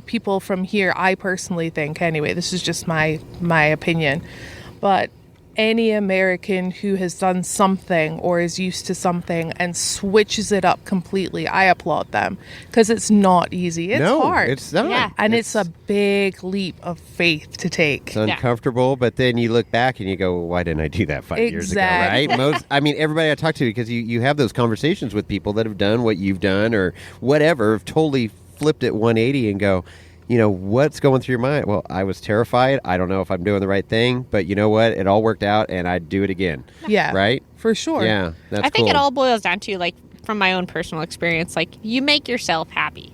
people from here. I personally think, anyway. This is just my opinion, but any American who has done something or is used to something and switches it up completely, I applaud them because it's not easy. It's hard. It's not. Yeah. And it's a big leap of faith to take. It's uncomfortable, but then you look back and you go, well, why didn't I do that 5 years ago, Exactly. right? Everybody I talk to, because you have those conversations with people that have done what you've done or whatever, have totally flipped it 180 and go, you know, what's going through your mind? Well, I was terrified. I don't know if I'm doing the right thing, but you know what? It all worked out and I'd do it again. Yeah. Right? For sure. Yeah. That's I think cool. it all boils down to, like, from my own personal experience, like, you make yourself happy.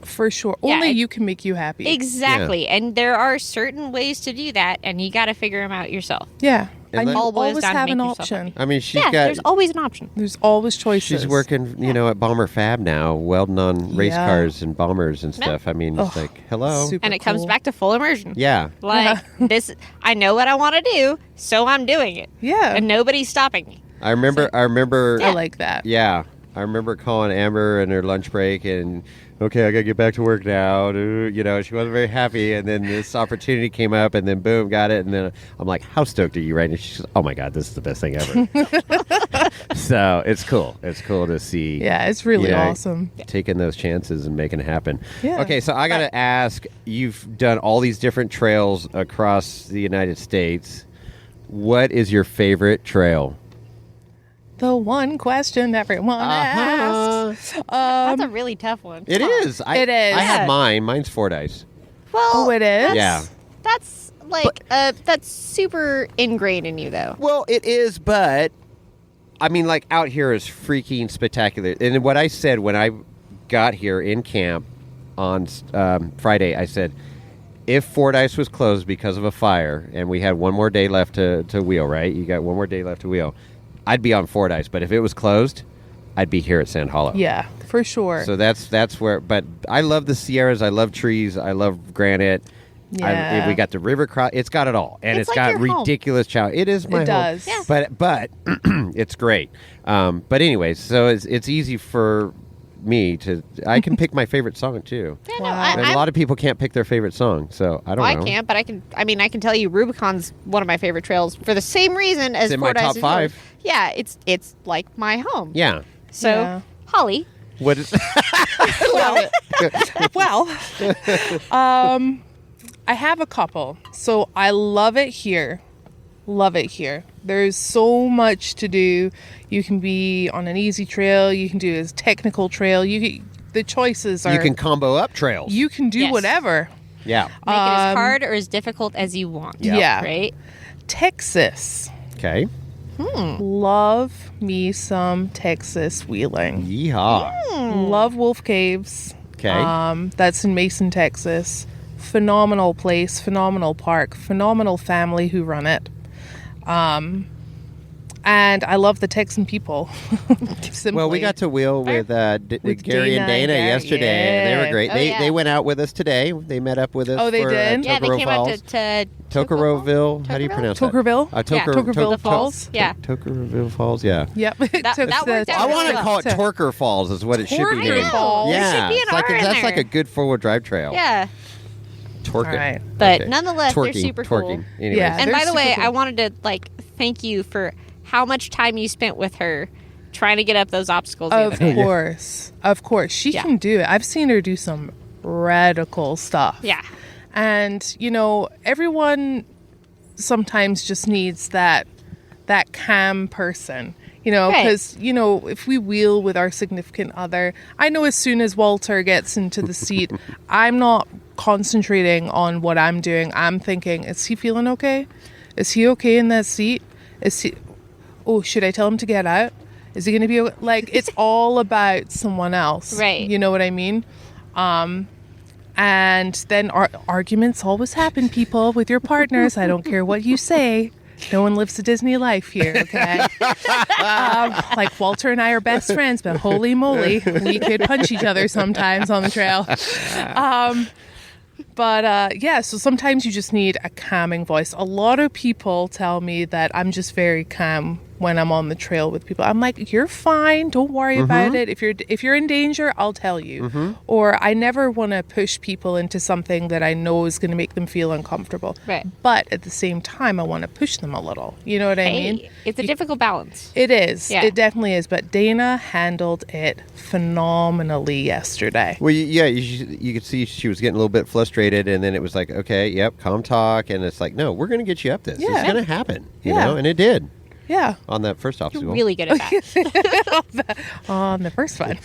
For sure. Yeah, Only you can make you happy. Exactly. And there are certain ways to do that, and you got to figure them out yourself. Yeah. And And that- you All boils always down to have an make yourself option. happy. I mean, she's Yeah, got... there's always an option. There's always choices. She's working, you know, at Bomber Fab now, welding on race Yeah. cars and bombers and stuff. I mean, it's Oh, like, hello. super And it comes cool. back to full immersion. Yeah. Like, this, I know what I want to do, so I'm doing it. Yeah. And nobody's stopping me. I remember... I like that. Yeah. I remember calling Amber in her lunch break and, okay, I got to get back to work now. You know, she wasn't very happy. And then this opportunity came up and then boom, got it. And then I'm like, how stoked are you right now? She says, oh my God, this is the best thing ever. So it's cool. It's cool to see. Yeah, it's really you know, awesome. taking those chances and making it happen. Yeah. Okay, so I got to ask, you've done all these different trails across the United States. What is your favorite trail? The one question everyone asks. That's a really tough one. It is. It is. I have Yeah. mine. Mine's Fordyce. Well, Oh, it is? Yeah. That's like, that's super ingrained in you, though. Well, it is, but I mean, like out here is freaking spectacular. And what I said when I got here in camp on Friday, I said, if Fordyce was closed because of a fire and we had one more day left to wheel, right? You got one more day left to wheel. I'd be on Fordyce, but if it was closed, I'd be here at Sand Hollow. Yeah, for sure. So that's where. But I love the Sierras. I love trees. I love granite. Yeah. We got the river cross. It's got it all, and It's it's like got your home. ridiculous chow. It is my home. does. Yeah. But it's great. But anyways, so it's easy for me to. I can pick my favorite song too. Yeah, no, Wow. And a lot of people can't pick their favorite song, so I don't I know. can't, but I can. I mean, I can tell you, Rubicon's one of my favorite trails for the same reason as It's in my Fordyce top is 5. yours. Yeah, it's like my home. Yeah. So, Yeah. Holly, What is? Well, I have a couple. So I love it here. Love it here. There's so much to do. You can be on an easy trail. You can do a technical trail. The choices are. You can combo up trails. You can do Yes. whatever. Yeah. make it as hard or as difficult as you want. Yeah. Right? Texas. Okay. Love me some Texas wheeling. Yeehaw. Love Wolf Caves. Okay. That's in Mason, Texas. Phenomenal place, phenomenal park, phenomenal family who run it. And I love the Texan people. Simply. Well, we got to wheel with Gary and Dana Gary, yesterday. yeah. They were great. Oh, They went out with us today. They met up with us. Oh, they for, did? Yeah, they Tokoro came Falls. out to Tokeroville. How do you pronounce that? Tokerville? Tokerville Falls. Yeah. Tokeroville Falls. Yeah. Yep. That worked out I want to well. call it Torker Falls. Is what it should be Torker named. Falls. There Yeah, should be an it's like R in that's there. like a good forward drive trail. Yeah. Torquing. All right. But Okay. nonetheless, they're Twerking, super cool. twerking. Anyways. Yeah. And They're by the way, super cool. I wanted to thank you for how much time you spent with her trying to get up those obstacles. the Of other day. course. She Yeah. can do it. I've seen her do some radical stuff. Yeah. And, everyone sometimes just needs that calm person, Right. because, if we wheel with our significant other, I know as soon as Walter gets into the seat, I'm not concentrating on what I'm doing. I'm thinking, is he feeling okay? Is he okay in that seat? Should I tell him to get out? Is he going to be okay? Like, it's all about someone else. Right. You know what I mean? And then arguments always happen, people, with your partners. I don't care what you say. No one lives a Disney life here, okay? Like Walter and I are best friends, but holy moly, we could punch each other sometimes on the trail. So sometimes you just need a calming voice. A lot of people tell me that I'm just very calm when I'm on the trail with people. I'm like, you're fine. Don't worry about it. If you're in danger, I'll tell you. Or I never want to push people into something that I know is going to make them feel uncomfortable. Right. But at the same time, I want to push them a little. You know what I mean? Hey, it's a difficult balance. It is. Yeah. It definitely is. But Dana handled it phenomenally yesterday. Well, yeah, you could see she was getting a little bit frustrated, and then it was like, okay, yep, calm talk, and it's like, no, we're going to get you up this. Yeah. It's going to happen, you Yeah. know, and it did Yeah. on that first obstacle. You're really good at that. On the first one.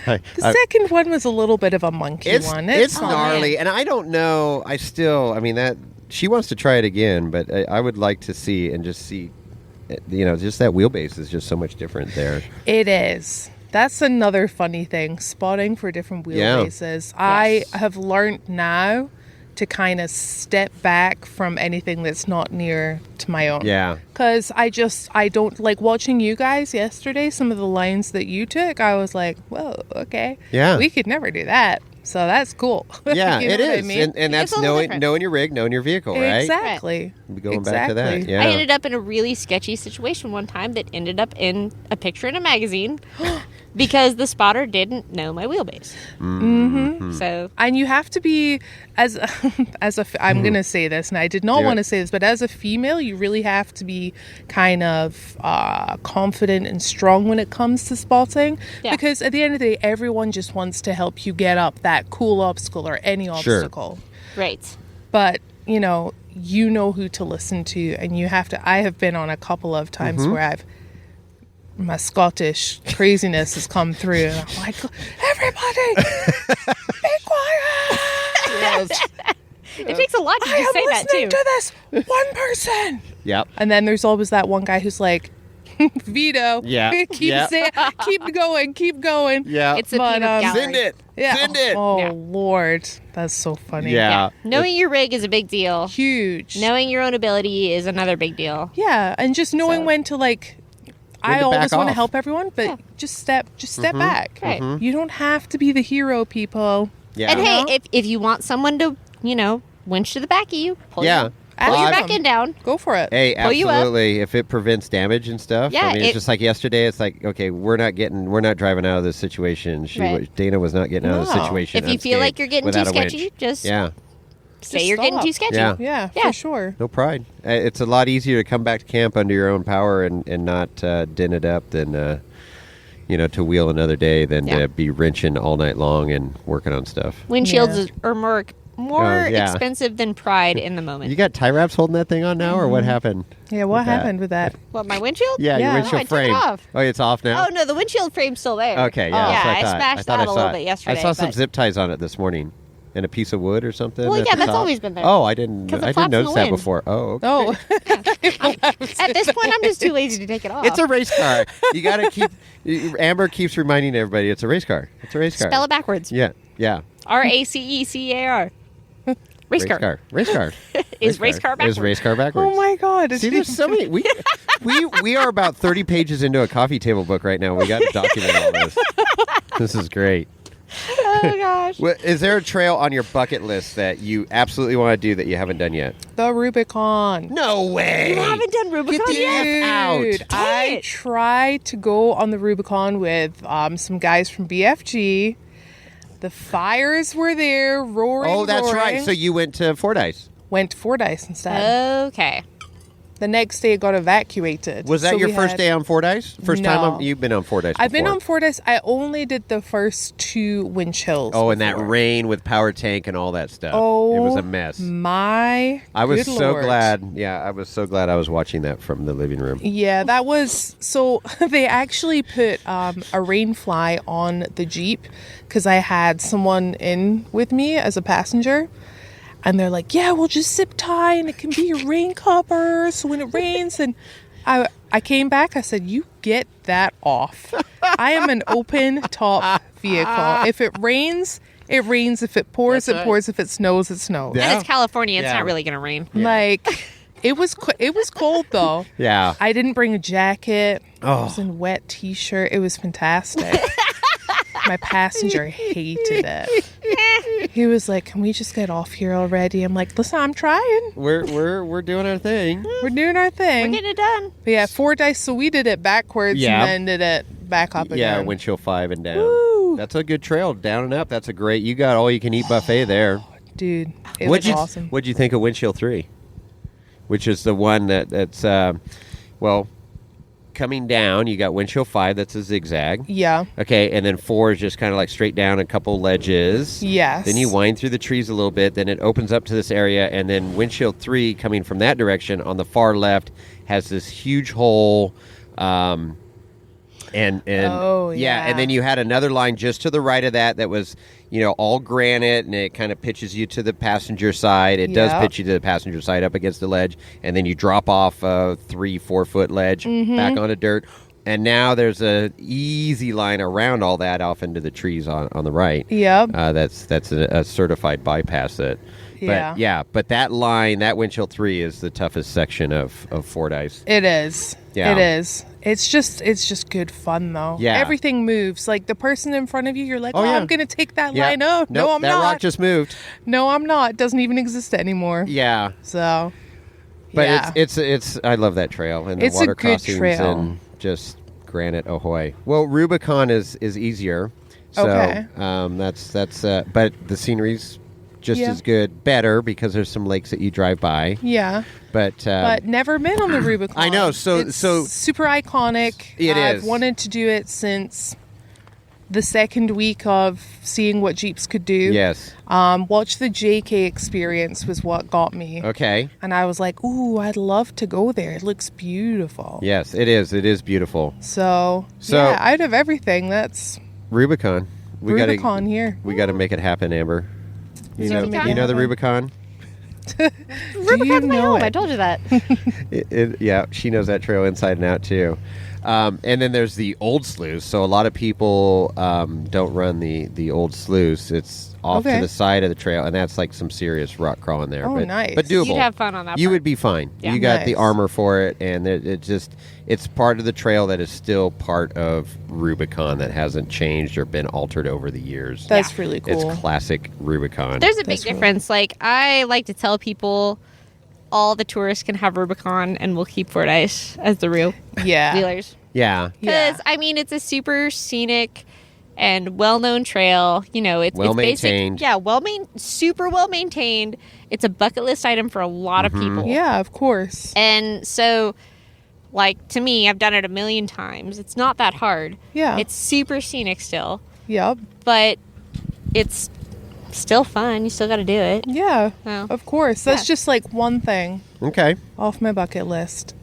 I- The I- second one was a little bit of a monkey one. It's fine. gnarly, and I don't know. That she wants to try it again, but I would like to see just that wheelbase is just so much different there. It is. That's another funny thing. Spotting for different Yeah. wheelbases. I have learned now to kind of step back from anything that's not near to my own. Yeah. Because I don't like watching you guys yesterday. Some of the lines that you took, I was like, whoa, okay. Yeah. We could never do that. So that's cool. Yeah, You know it what I is, mean? and that's It's a little knowing different. your rig, knowing your vehicle, right? Exactly. Going back to that, Exactly. yeah. I ended up in a really sketchy situation one time that ended up in a picture in a magazine because the spotter didn't know my wheelbase. Mm-hmm. So And you have to be I'm going to say this, and I did not Do it. want to say this, but as a female, you really have to be kind of confident and strong when it comes to spotting. Yeah. Because at the end of the day, everyone just wants to help you get up that cool obstacle or any Sure. obstacle. right. But, you know who to listen to, and you have to. I have been on a couple of times where my Scottish craziness has come through, and I'm like, everybody, be quiet. Yes. It takes a lot to I just am say that listening too. to this one person. Yep. And then there's always that one guy who's like, Vito, Yeah. keep going, keep going. Yeah. It's a But, peanut gallery. Send it. Yeah. Send it. Oh, Yeah. Lord. That's so funny. Yeah. Knowing your rig is a big deal. Huge. Knowing your own ability is another big deal. Yeah. And just knowing So- when to I to always back want to off. Mm-hmm. help everyone, but just step back. Right. You don't have to be the hero, people. Yeah. And hey, know? if you want someone to, winch to the back of you, pull Yeah. your, pull your Ask back them. end down. Go for it. Hey, Pull you up. absolutely. If it prevents damage and stuff, Yeah, I mean, it's it- just like yesterday. It's like, okay, we're not driving out of this situation. Right. Dana was not getting out of the No. situation. If you feel unscathed like you're getting too without a winch. sketchy, just Yeah, say Just you're getting stop. too sketchy. Yeah. Yeah, Yeah. for sure. no pride. It's a lot easier to come back to camp under your own power and not din it up than to wheel another day than Yeah. to be wrenching all night long and working on stuff. Windshields are more Oh, yeah. expensive than pride in the moment. You got tie wraps holding that thing on now, or what happened? Yeah, what with that? happened with that? What, my windshield? Yeah, Yeah. your No, windshield I took it frame. off. Oh, it's off now. Oh no, the windshield frame's still there. Okay, yeah, Oh. that's what I I thought. smashed thought that I a saw little it. bit yesterday. I saw some but zip ties on it this morning, and a piece of wood or something. Well, at yeah, the that's top. always been there. Oh, I didn't. 'Cause it I flaps didn't in the notice that wind. before. Oh, okay. Oh, At this point, I'm just too lazy to take it off. It's a race car. You got to keep. Amber keeps reminding everybody it's a race car. It's a race car. Spell it backwards. Yeah. Yeah. RACECAR. Race car. Race car. Is race car backwards? Is race car backwards. Oh my God. See, there's so many. We are about 30 pages into a coffee table book right now. We got to document all this. This is great. Oh, gosh. Well, is there a trail on your bucket list that you absolutely want to do that you haven't done yet? The Rubicon. No way. You haven't done Rubicon Get the yet? F out. Dude, I tried to go on the Rubicon with some guys from BFG. The fires were there, roaring. Oh, that's roaring. right. So you went to Fordyce. Went to Fordyce instead. Okay. The next day, it got evacuated. Was that So your we first had- day on Fordyce? First No. time you've been on Fordyce I've been before. on Fordyce. I only did the first 2 wind chills. Oh, and that before. rain with power tank and all that stuff. Oh, it was a mess. My I was good so Lord. glad. Yeah, I was so glad I was watching that from the living room. Yeah, that was so. They actually put a rain fly on the Jeep because I had someone in with me as a passenger. And they're like, yeah, we'll just zip tie and it can be your rain cover. So when it rains, and I came back, I said, you get that off. I am an open top vehicle. If it rains, it rains. If it pours, That's it right. pours. If it snows, it snows. Yeah. And it's California. It's Yeah. not really going to rain. Like, it was cold though. Yeah. I didn't bring a jacket. Oh. I was in a wet t-shirt. It was fantastic. My passenger hated it. He was like, "Can we just get off here already?" I'm like, "Listen, I'm trying. We're doing our thing. We're doing our We're thing." getting it done. But yeah, Fordyce. So we did it backwards Yeah. and then did it back up again. Yeah, windshield 5 and down. Woo. That's a good trail, down and up. That's a great. You got all you can eat buffet there. Dude, it was awesome. What'd you think of windshield 3? Which is the one that's well, coming down. You got windshield 5. That's a zigzag. Yeah. Okay, and then 4 is just kind of like straight down a couple ledges. Yes. Then you wind through the trees a little bit. Then it opens up to this area, and then windshield 3 coming from that direction on the far left has this huge hole. And Oh, yeah. and then you had another line just to the right of that was, all granite, and it kind of pitches you to the passenger side. It does Yep. pitch you to the passenger side up against the ledge, and then you drop off a 3-4 foot ledge Mm-hmm. back onto dirt. And now there's a easy line around all that off into the trees on the right. Yep. That's a certified bypass. Yeah. But that line, that windshield 3 is the toughest section of Fordyce. It is. Yeah. It is. It's just good fun though. Yeah. Everything moves. Like the person in front of you, you're like, Oh, yeah. I'm gonna take that Yeah. line out. Nope, No, I'm that not. rock just moved. No, I'm not. It doesn't even exist anymore. Yeah. So, But yeah. it's I love that trail and the It's a water good crossings trail. and just granite ahoy. Well, Rubicon is easier. So Okay. but the scenery's just Yeah. as good, better because there's some lakes that you drive by. yeah. But Never been on the Rubicon. I know, so- It's so- super iconic. It I've is. wanted to do it since the second week of seeing what Jeeps could do. yes. Watch the JK experience was what got me. Okay. And I was like, ooh, I'd love to go there. It looks beautiful. Yes, it is. It is beautiful. So So- out of everything, that's Rubicon. Rubicon here. We got to make it happen, Amber. You Is know, Rubicon? you know the Rubicon? Rubicon's my know home. it? I told you that. Yeah, she knows that trail inside and out too. And then there's the old sluice. So a lot of people don't run the old sluice. It's off Okay. to the side of the trail, and that's like some serious rock crawling there. Oh, but, nice. But doable. You'd have fun on that You part. would be fine. Yeah. You got the Nice. armor for it, and it's part of the trail that is still part of Rubicon that hasn't changed or been altered over the years. That's Yeah. really cool. It's classic Rubicon. There's a big That's really- difference. Like, I like to tell people all the tourists can have Rubicon and we'll keep Fordyce as the real yeah. dealers. yeah. Because, Yeah. I mean, it's a super scenic and well-known trail. It's Well-maintained. basic. Yeah, super well-maintained. It's a bucket list item for a lot of people. Yeah, of course. And so, like, to me, I've done it a million times. It's not that hard. Yeah. It's super scenic still, Yep. but it's still fun. You still got to do it. Yeah. Oh. Of course. That's Yeah. just like one thing Okay. off my bucket list.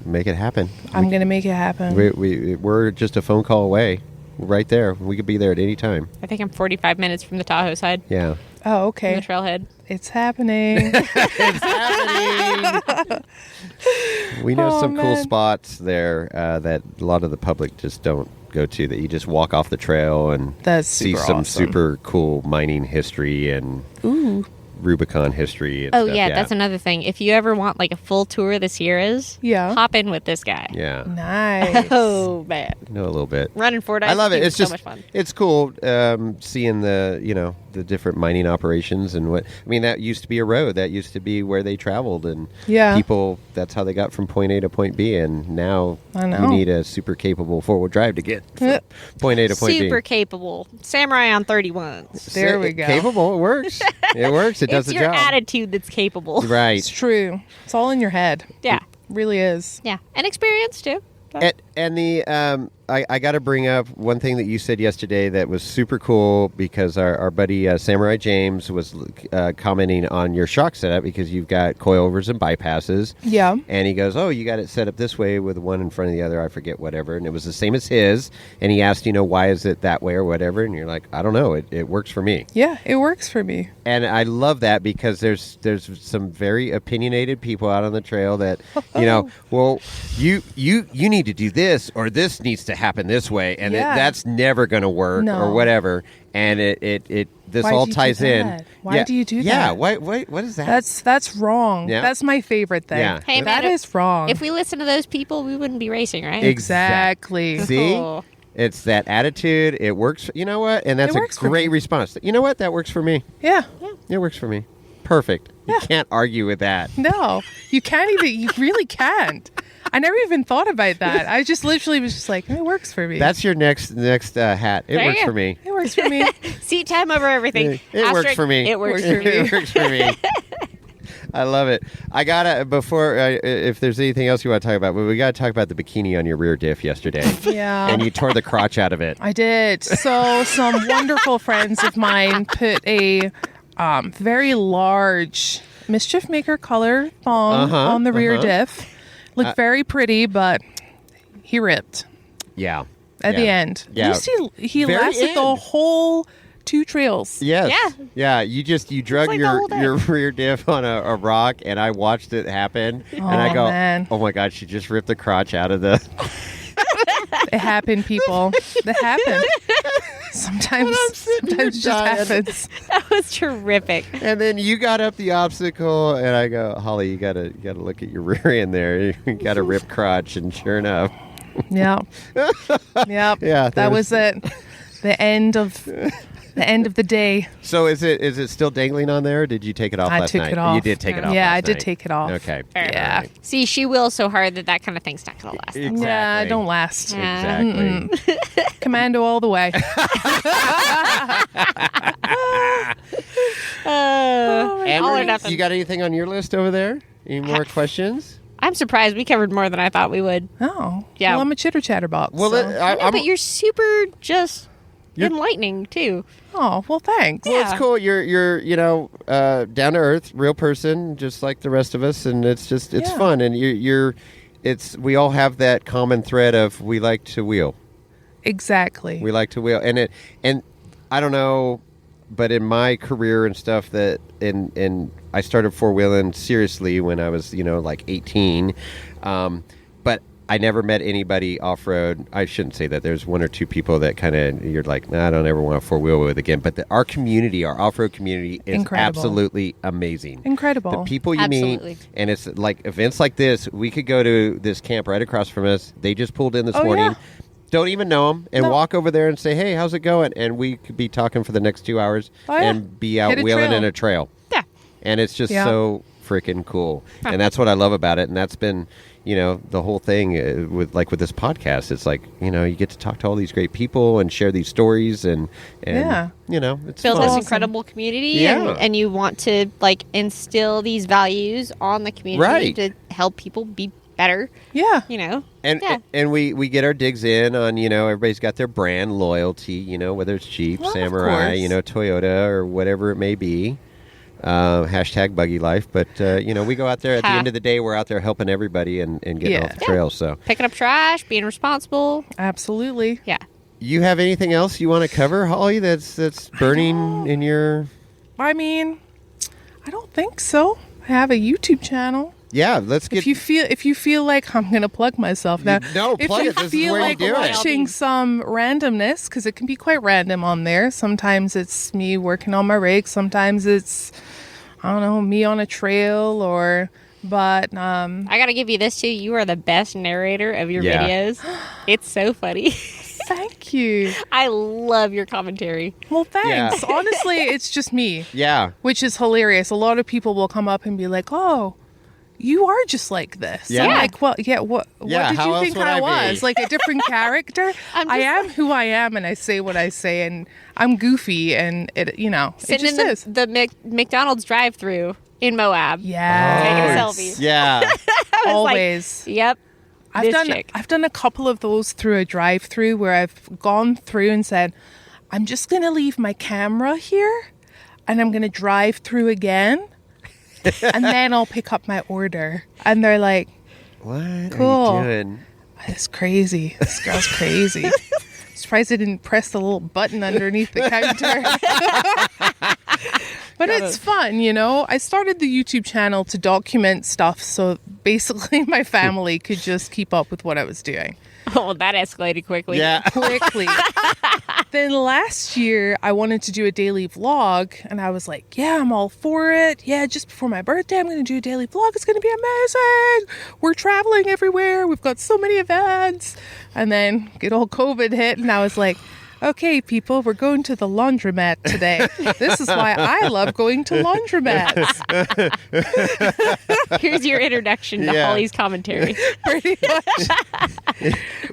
Make it happen. I'm going to make it happen. We're just a phone call away. Right there. We could be there at any time. I think I'm 45 minutes from the Tahoe side, Yeah. Oh, from the okay. trailhead. It's happening. It's happening. We know Oh, some cool man. spots there that a lot of the public just don't go to that you just walk off the trail and That's see super some awesome. super cool mining history and Rubicon history. And Oh, stuff. yeah, that's another thing. If you ever want like a full tour of the Sierras, Yeah. hop in with this guy. Yeah, Nice. Oh, man. I know a little bit. Running Fort I love it. Isaac It's is so just much fun. it's cool seeing the the different mining operations and what I mean. That used to be a road. That used to be where they traveled, and Yeah. people. That's how they got from point A to point B. And now I know. you need a super capable 4-wheel drive to get from point A to point Super B. capable. Samurai on 31s. There we go. Capable. It works. It works. It does It's the your job. attitude that's capable. Right. It's true. It's all in your head. Yeah. Really is. Yeah. And experience, too. And the I got to bring up one thing that you said yesterday that was super cool because our buddy Samurai James was commenting on your shock setup because you've got coilovers and bypasses. Yeah. And he goes, "Oh, you got it set up this way with one in front of the other. I forget whatever." And it was the same as his. And he asked, why is it that way or whatever? And you're like, "I don't know. It works for me." Yeah, it works for me. And I love that because there's some very opinionated people out on the trail that well, you need to do this or this needs to happen this way, and Yeah. that's never going to work No. or whatever. And this Why all do you do ties in. that? Why do you do Yeah, that? what is that? That's wrong. Yeah. That's my favorite thing. Yeah. Hey, That man, is wrong. If we listen to those people, we wouldn't be racing, right? Exactly. See? Oh. It's that attitude. It works. You know what? And that's It a works for great me. response. You know what? That works for me. Yeah. It works for me. Perfect. You Yeah. can't argue with that. No, you can't even. You really can't. I never even thought about that. I just literally was just like, it works for me. That's your next hat. It There works you for go. me. It works for me. Seat time over everything. It works Asterisk, for me. It works Works for for me. me. It works for me. I love it. I gotta if there's anything else you want to talk about, but we gotta talk about the bikini on your rear diff yesterday, Yeah. and you tore the crotch out of it. I did. So some wonderful friends of mine put a very large Mischief Maker color thong on the rear diff. Looked very pretty, but he ripped Yeah. at the end. Yeah. You see, he Very lasted the end. whole 2 trails. Yes. Yeah. Yeah. You drug like the whole day. your rear diff on a rock, and I watched it happen, and I Oh, go, man. "Oh my God, she just ripped the crotch out of the." It happened, people. It happened. Sometimes it just dying. happens. That was terrific. And then you got up the obstacle, and I go, "Holly, you gotta look at your rear end there. You got a ripped crotch," and sure enough. Yep. Yep. Yeah, That was it. The end of the day. So is it still dangling on there? Or did you take it off I last took night? it off. You did take it off. Yeah, last I did night. take it off. Okay. Yeah. All right. See, she wills so hard that kind of thing's not going to last. Exactly. Yeah, don't last. Yeah. Exactly. Commando all the way. All or Amber, nothing. you got anything on your list over there? Any more questions? I'm surprised we covered more than I thought we would. Oh. Yeah. Well, I'm a chitter chatterbox. Well, so. I know, but you're super just enlightening, too. Oh, well, thanks. Yeah. it's cool. You're down to earth, real person, just like the rest of us, and it's Yeah. fun. And we all have that common thread of we like to wheel. Exactly. We like to wheel, and I don't know, but in my career and stuff and I started four-wheeling seriously when I was like 18, but I never met anybody off-road. I shouldn't say that. There's one or two people that kind of you're like, nah, I don't ever want to four-wheel with again. But our community, our off-road community, is Incredible. absolutely amazing. Incredible. The people you Absolutely. meet, and it's like events like this. We could go to this camp right across from us. They just pulled in this Oh, morning. yeah. Don't even know them, and No. walk over there and say, "Hey, how's it going?" And we could be talking for the next 2 hours Oh, yeah. and be out Hit a wheeling trail. in a trail. Yeah. And it's just Yeah. so freaking cool, and that's what I love about it. And that's been, the whole thing with this podcast. It's like you get to talk to all these great people and share these stories, and Yeah. it's Build fun. this Awesome. incredible community, Yeah. and you want to instill these values on the community Right. to help people be better. Yeah. And Yeah. and we get our digs in on everybody's got their brand loyalty, whether it's Jeep, Well, of Samurai, course. Toyota or whatever it may be. Hashtag buggy life, but we go out there at the Ha. end of the day. We're out there helping everybody and getting Yeah. off the trail. So, Picking up trash, being responsible. Absolutely. Yeah. you have anything else you want to cover, Holly? That's burning in your. I mean, I don't think so. I have a YouTube channel. Yeah, let's get. If you feel like I'm gonna plug myself now, No, plug it. This is feel where you like do it. watching some randomness, because it can be quite random on there. Sometimes it's me working on my rig. Sometimes it's, I don't know, me on a trail But I gotta give you this too. You are the best narrator of your Yeah. videos. It's so funny. thank you. I love your commentary. Well, thanks. Yeah. Honestly, it's just me, Yeah. which is hilarious. A lot of people will come up and be like, "Oh, you are just like this." Yeah. I'm like, well, yeah. What Yeah, did how you else think would I I be? was? Like a different character? I am who I am, and I say what I say, and I'm goofy, and it Sitting just in is. the McDonald's drive-through in Moab. Yeah. Taking a Oh, selfie. Yeah. I was like, Always. yep. I've done a couple of those through a drive-through where I've gone through and said, I'm just going to leave my camera here and I'm going to drive through again and then I'll pick up my order. And they're like, What Cool. are you doing? it's crazy. This girl's crazy. Surprised I didn't press the little button underneath the counter. But it's fun, I started the YouTube channel to document stuff so basically my family could just keep up with what I was doing Oh, that escalated quickly. Yeah. quickly. Then last year I wanted to do a daily vlog and I was like, yeah, I'm all for it. Yeah, just before my birthday I'm going to do a daily vlog. It's going to be amazing. We're traveling everywhere. We've got so many events. And then good old COVID hit and I was like, okay, people, we're going to the laundromat today. This is why I love going to laundromats. Here's your introduction to Yeah. Hollie's commentary. Pretty much.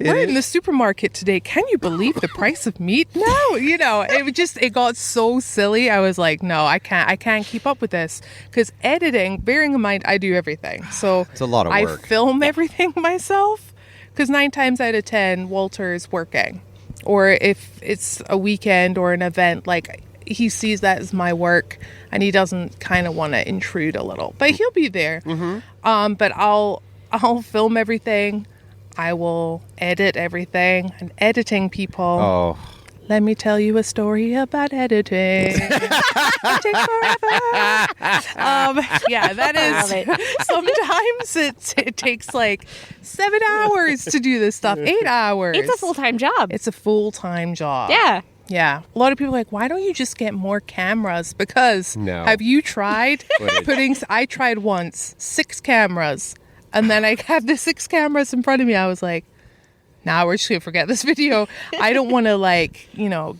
We're in the supermarket today. Can you believe the price of meat? No, it got so silly. I was like, no, I can't keep up with this. Because editing, bearing in mind, I do everything. So It's a lot of I work. film everything myself. Because 9 times out of 10, Walter's working. Or if it's a weekend or an event, like he sees that as my work and he doesn't kind of want to intrude a little, but he'll be there. But I'll film everything. I will edit everything. And editing, people. Oh. Let me tell you a story about editing. It takes forever. Yeah, that Love is. Sometimes it takes like 7 hours to do this stuff. 8 hours. It's a full-time job. It's a full-time job. Yeah. Yeah. A lot of people are like, why don't you just get more cameras? Because No. have you tried Footage. I tried once, 6 cameras. And then I had the 6 cameras in front of me. I was like, nah, we're just going to forget this video. I don't want to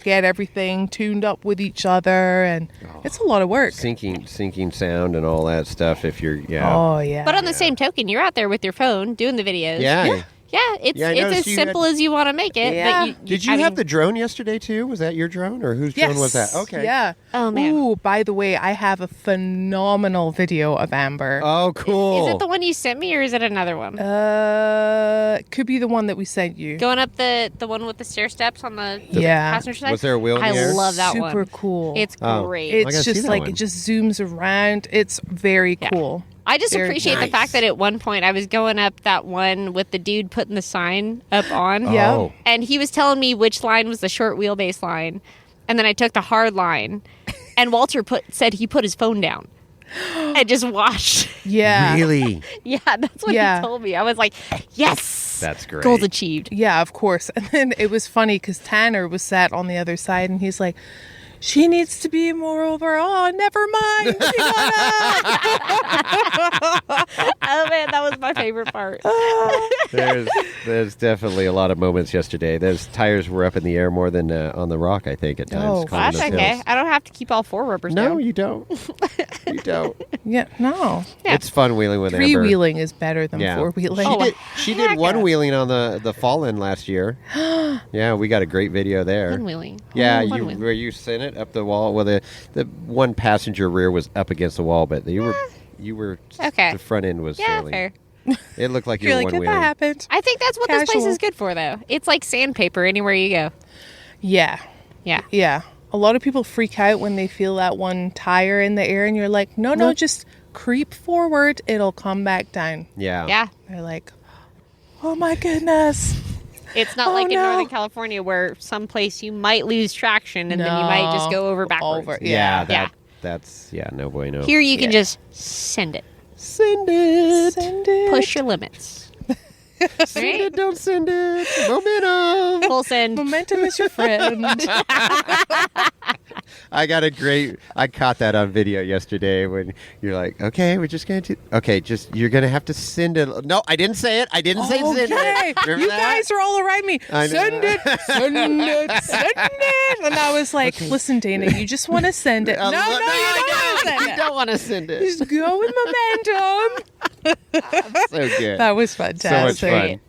get everything tuned up with each other. And it's a lot of work. Syncing sound and all that stuff if you're, Oh, yeah. But on the same token, you're out there with your phone doing the videos. Yeah. Yeah, it's Yeah, I it's noticed as you simple as you want to make it. Yeah. But Did you have the drone yesterday too? Was that your drone or whose drone was that? Okay. Yeah. Oh, man. Ooh, by the way, I have a phenomenal video of Amber. Oh, cool. Is it the one you sent me or is it another one? Could be the one that we sent you. Going up the one with the stair steps on the Yeah. passenger side? Was there a wheel in I the air? love that Super one. cool. It's Oh. great. I It's gotta see just that like one. it just zooms around. It's very Yeah. cool. I just Very appreciate the nice. fact that at one point I was going up that one with the dude putting the sign up on. Yeah. Oh. And he was telling me which line was the short wheelbase line. And then I took the hard line. And Walter said he put his phone down and just watched. Yeah. Really? Yeah, that's what Yeah. he told me. I was like, yes. That's great. Goals achieved. Yeah, of course. And then it was funny because Tanner was sat on the other side and he's like, she needs to be more over. Oh, never mind. She got Oh, man, that was my favorite part. There's definitely a lot of moments yesterday. Those tires were up in the air more than on the rock, I think, at times. Oh, climbing That's those okay. hills. I don't have to keep all 4 rubbers No, down. you don't. You don't. Yeah, no. Yeah. It's fun wheeling with Amber. 3-wheeling is better than Yeah. 4-wheeling. She did heck one yeah. wheeling on the Fallen last year. Yeah, we got a great video there. One-wheeling. Yeah, One-wheeling. where you sent it up the wall. Well, the one passenger rear was up against the wall, but you were Okay. the front end was Yeah, fairly. fair. It looked like you You're were like, one if that wheeling. happened. I think that's what this place Casual. is good for, though. It's like sandpaper anywhere you go. Yeah. Yeah. Yeah. A lot of people freak out when they feel that one tire in the air and you're like, no, just creep forward. It'll come back down. Yeah. Yeah. They're like, oh my goodness. It's not Oh, like in no. Northern California where someplace you might lose traction and then you might just go over backwards. Over. Yeah, Yeah. that's no bueno. Here you can Yeah. just send it. Send it. Send it. Push your limits. Send it, don't send it. Momentum. Full send. Momentum is your friend. I caught that on video yesterday when you're like, okay, we're just going to, you're going to have to send it. No, I didn't say it. I didn't say send Okay. it. Remember You that? guys are all around me. I know. Send it, send it, send it. And I was like, listen, Dana, you just want to send it. No, you don't want to send You it. don't want to send it. Just go with momentum. So good. That was So much fantastic. fun.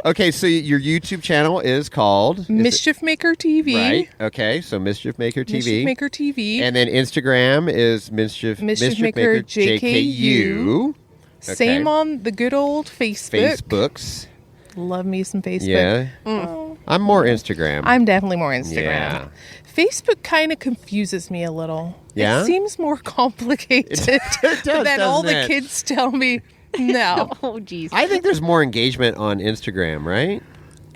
Okay, so your YouTube channel is called Mischief Maker TV. Right. Okay, so Mischief Maker TV. Mischief Maker TV. And then Instagram is Mischief Maker JKU. Same Okay. on the good old Facebook. Facebooks. Love me some Facebook. Yeah. Oh. I'm more Instagram. I'm definitely more Instagram. Yeah. Facebook kind of confuses me a little. Yeah? It seems more complicated It does, than all doesn't the it? kids tell me. No. Oh, jeez. I think there's more engagement on Instagram, right?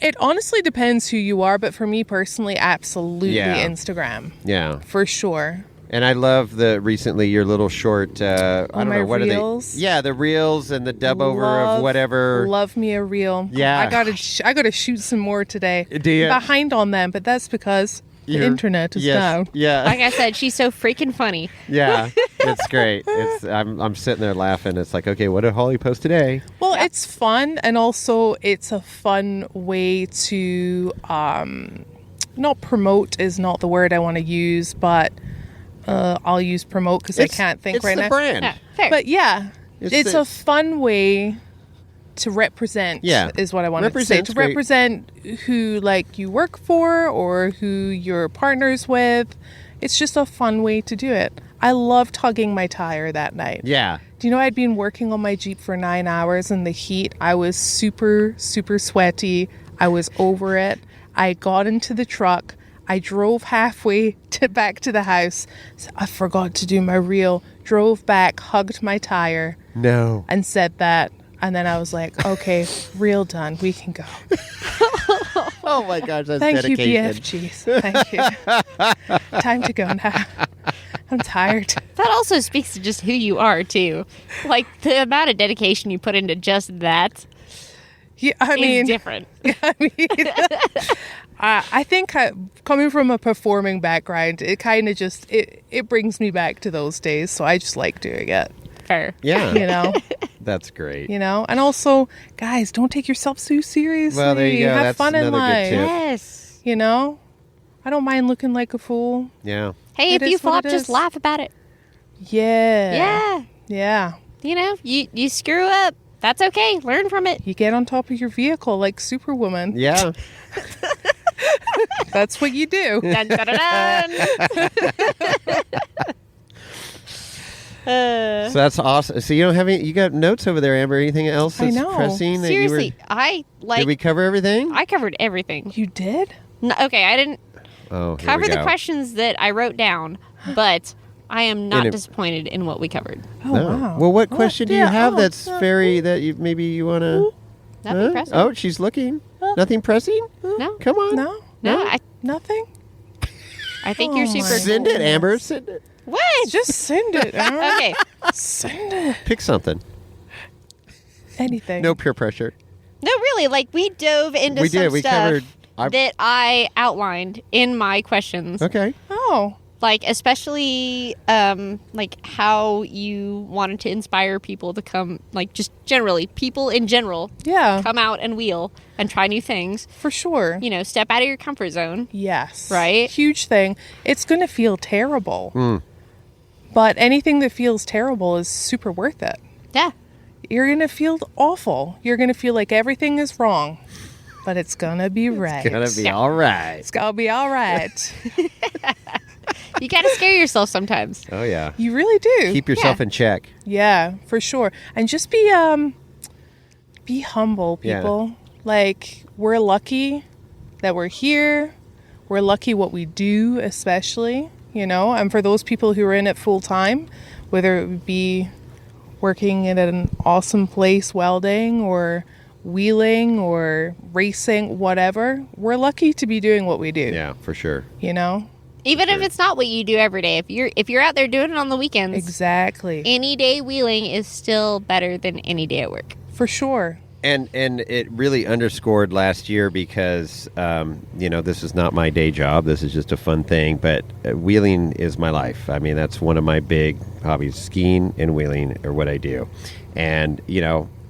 It honestly depends who you are, but for me personally, absolutely Yeah. Instagram. Yeah. For sure. And I love recently your little short, I don't my know, what reels? are they? Yeah, the reels and the dub over of whatever. Love me a reel. Yeah. I gotta shoot some more today. Do you? Behind on them, but that's because the You're- internet is yes, down. Yeah. Like I said, she's so freaking funny. Yeah, it's great. I'm sitting there laughing. It's like, okay, what did Holly post today? Well, it's fun, and also it's a fun way to not promote is not the word I want to use, but I'll use promote because I can't think it's right the now. brand. Yeah, fair. But yeah, it's the- a fun way to represent. Yeah. Is what I wanted to say. Represent's To great. represent who like you work for or who you're partners with. It's just a fun way to do it. I loved hugging my tire that night. Yeah. Do you know I'd been working on my Jeep for 9 hours in the heat? I was super, super sweaty. I was over it. I got into the truck. I drove halfway back to the house. I forgot to do my reel. Drove back, hugged my tire, No. and said that. And then I was like, okay, reel done. We can go. Oh my gosh, that's Thank you, dedication. BFGs. Thank you. Time to go now. I'm tired. That also speaks to just who you are, too. Like, the amount of dedication you put into just that Yeah, I mean, is different. I think coming from a performing background, it kind of just it brings me back to those days. So I just like doing it, Fair. Yeah. you know, That's great. And also, guys, don't take yourself so seriously. Well, there you go. Have That's fun in another good life. tip. Yes. I don't mind looking like a fool. Yeah. Hey, It if you is what flop, it just is. laugh about it. Yeah. Yeah. Yeah. You screw up. That's okay. Learn from it. You get on top of your vehicle like Superwoman. Yeah. That's what you do. Dun, dun, dun, dun. So that's awesome. So you don't have any, you got notes over there, Amber? Anything else I that's know. pressing that you Seriously, were, did we cover everything? I covered everything. You did? No, okay, I didn't Oh, here cover we the go. questions that I wrote down, but I am not And it- disappointed in what we covered. Oh, No. wow. Well, what question do you Yeah, have oh, that's very that you maybe you want to? Nothing pressing. Oh, she's looking. Nothing pressing. No, Come on. No? I Nothing? think you're Oh, my super. Send it, Amber. Send it. What? Just send it. Aaron. Okay. Send it. Pick something. Anything. No peer pressure. No, really. Like we dove into We some did. We stuff covered. that I outlined in my questions. Okay. Oh. Like especially like how you wanted to inspire people to come, like just generally people in general Yeah. come out and wheel and try new things. For sure. Step out of your comfort zone. Yes. Right? Huge thing. It's going to feel terrible. Hmm. But anything that feels terrible is super worth it. Yeah. You're going to feel awful. You're going to feel like everything is wrong. But it's going to be right. Gonna be all right. It's going to be all right. You gotta scare yourself sometimes. Oh yeah. You really do. Keep yourself Yeah. in check. Yeah, for sure. And just be humble, Yeah. people. Like, we're lucky that we're here. We're lucky what we do, especially, and for those people who are in it full time, whether it would be working at an awesome place welding or wheeling or racing, whatever, we're lucky to be doing what we do. Yeah, for sure. Even if it's not what you do every day, if you're out there doing it on the weekends, Exactly. any day wheeling is still better than any day at work. For sure. And it really underscored last year because, this is not my day job. This is just a fun thing. But wheeling is my life. I mean, that's one of my big hobbies. Skiing and wheeling are what I do. And,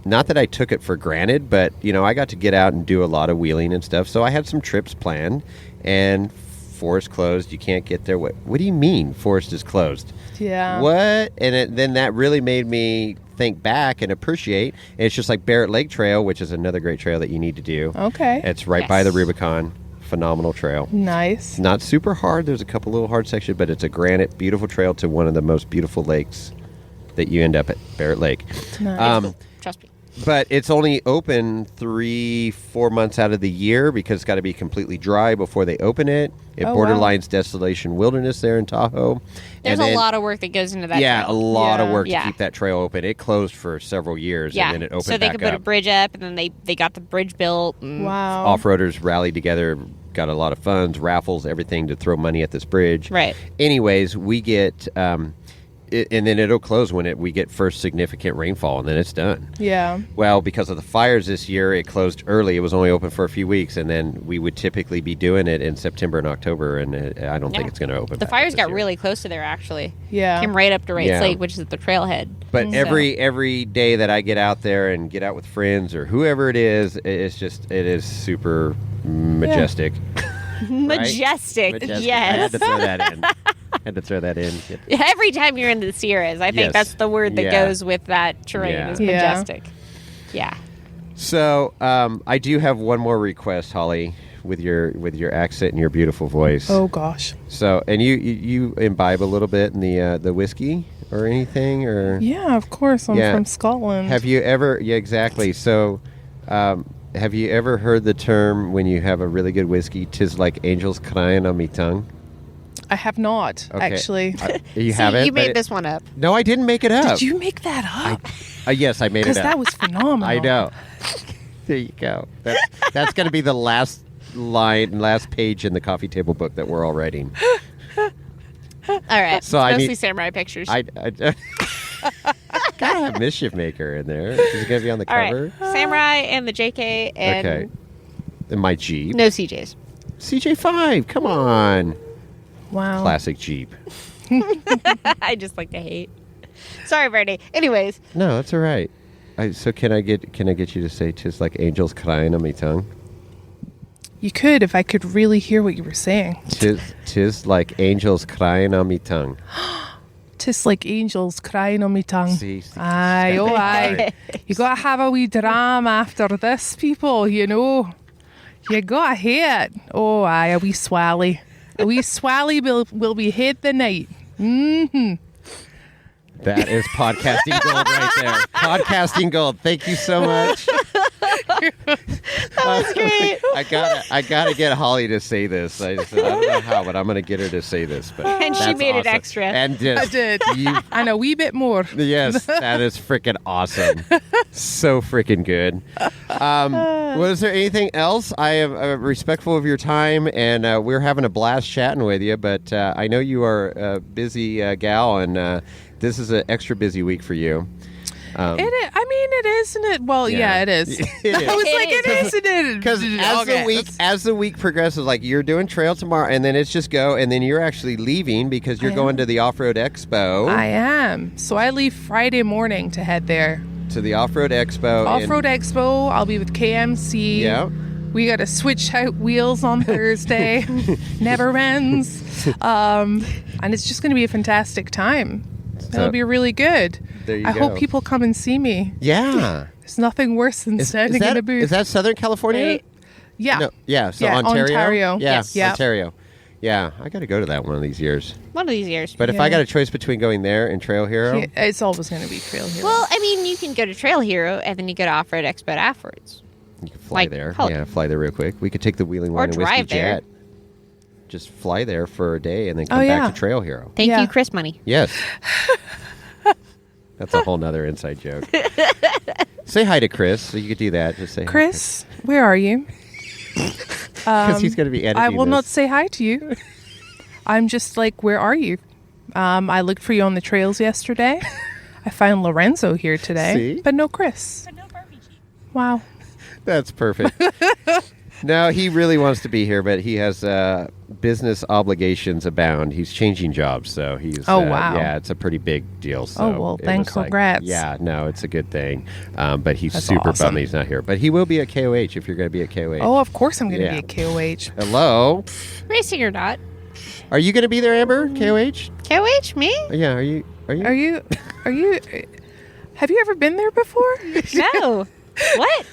not that I took it for granted, but, I got to get out and do a lot of wheeling and stuff. So I had some trips planned, and forest closed. You can't get there. What do you mean forest is closed? Yeah. What? And then that really made me think back and appreciate. And it's just like Barrett Lake Trail, which is another great trail that you need to do. Okay. It's right by the Rubicon. Phenomenal trail. Nice. Not super hard. There's a couple little hard sections, but it's a granite, beautiful trail to one of the most beautiful lakes that you end up at, Barrett Lake. Nice. Trust me. But it's only open 3-4 months out of the year because it's got to be completely dry before they open it. It borderlines Desolation Wilderness there in Tahoe. There's a lot of work that goes into that Yeah, trail. a lot of work to Yeah. keep that trail open. It closed for several years, Yeah. and then it opened so they back could put a up. bridge up, and then they got the bridge built. And Wow. Off-roaders rallied together, got a lot of funds, raffles, everything to throw money at this bridge. Right. Anyways, we get... and then it'll close when we get first significant rainfall, and then it's done. Yeah. Well, because of the fires this year, it closed early. It was only open for a few weeks, and then we would typically be doing it in September and October, and I don't think it's going to open. The back fires this got year. really close to there, actually. Yeah. Came right up to Wrights Yeah. Lake, which is at the trailhead. But So- every day that I get out there and get out with friends or whoever it is super majestic. Majestic. Majestic. I had Yes. to throw that in. Every time you're in the Sierras, I think Yes. that's the word that Yeah. goes with that terrain Yeah. is Yeah. majestic. Yeah. So I do have one more request, Holly, with your accent and your beautiful voice. Oh gosh. So, and you imbibe a little bit in the whiskey or anything, or Yeah, of course. I'm Yeah. from Scotland. have you ever? Yeah, exactly. So, have you ever heard the term when you have a really good whiskey? "'Tis like angels crying on me tongue." I have not, Okay. actually. You See, haven't. you but made this one up. No, I didn't make it up. Did you make that up? Yes, I made it Because up. that was phenomenal. I know. There you go. That's going to be the last page in the coffee table book that we're all writing. All right. So I mostly need- samurai pictures. I gotta have Mischief Maker in there. Is it going to be on the All right. cover? Samurai and the JK and Okay. And my Jeep. no CJs. CJ5, come on. Wow. Classic Jeep. I just like to hate. Sorry, Bernie. Anyways, No, that's all right. So can I get you to say "'tis like angels crying on me tongue"? You could if I could really hear what you were saying. Tis like angels crying on me tongue. Tis like angels crying on me tongue. See, Aye, oh aye. You gotta have a wee dram after this, people, you know. You gotta hear it. Oh aye, a wee swally. A wee swally will be hid the night. Mm-hmm. That is podcasting gold right there. Podcasting gold. Thank you so much. that was great. I gotta get Holly to say this. I don't know how, but I'm gonna get her to say this. But And she that's made it awesome. extra. And just, I did. You, And a wee bit more. yes, that is freaking awesome. So freaking good. Was there anything else? I am respectful of your time, and we're having a blast chatting with you. But I know you are a busy gal, and this is an extra busy week for you. It is, I mean, it is, isn't it? Well, yeah, it is. It is. I was like, It it is, isn't it? Because as the week progresses, like you're doing trail tomorrow, and then it's just go, and then you're actually leaving because you're I going am. to the Off-Road Expo. I am. So I leave Friday morning to head there. To the Off-Road Expo. Off-Road Expo. I'll be with KMC. Yeah. We got to switch out wheels on Thursday. Never ends. And it's just going to be a fantastic time. It'll be really good. There you I go. hope people come and see me. Yeah. There's nothing worse than standing in a booth. Is that Southern California? Right. Yeah. No, yeah. So Yeah, Ontario. Ontario. Yeah, Yes. Yeah. Ontario. Yeah, I got to go to that one of these years. One of these years. But if I Yeah. got a choice between going there and Trail Hero, Yeah, it's always going to be Trail Hero. Well, I mean, you can go to Trail Hero and then you go to Off Road Expo afterwards. you can fly like, there. hell- Yeah, fly there real quick. We could take the Wheeling Or Wine and Whiskey drive there. jet. Just fly there for a day and then come Oh, back yeah. to Trail Hero. Thank Yeah. you, Chris Money. Yes. That's a whole nother inside joke. Say hi to Chris. So you could do that. Just say Chris, where are you? Because he's going to be editing I will this. not say hi to you. I'm just like, where are you? I looked for you on the trails yesterday. I found Lorenzo here today, See? but no Chris. But no Barbie Jeep. Wow. That's perfect. No, he really wants to be here, but he has business obligations abound. He's changing jobs, so he's... Oh, wow. Yeah, it's a pretty big deal. So Oh, well, it then was congrats. yeah, no, it's a good thing. But he's That's super awesome. bummed he's not here. But he will be at KOH if you're going to be at KOH. Oh, of course I'm going to Yeah. be at KOH. Hello? Racing or not. Are you going to be there, Amber? KOH? KOH, me? Yeah, are you? Are you, have you ever been there before? No. What?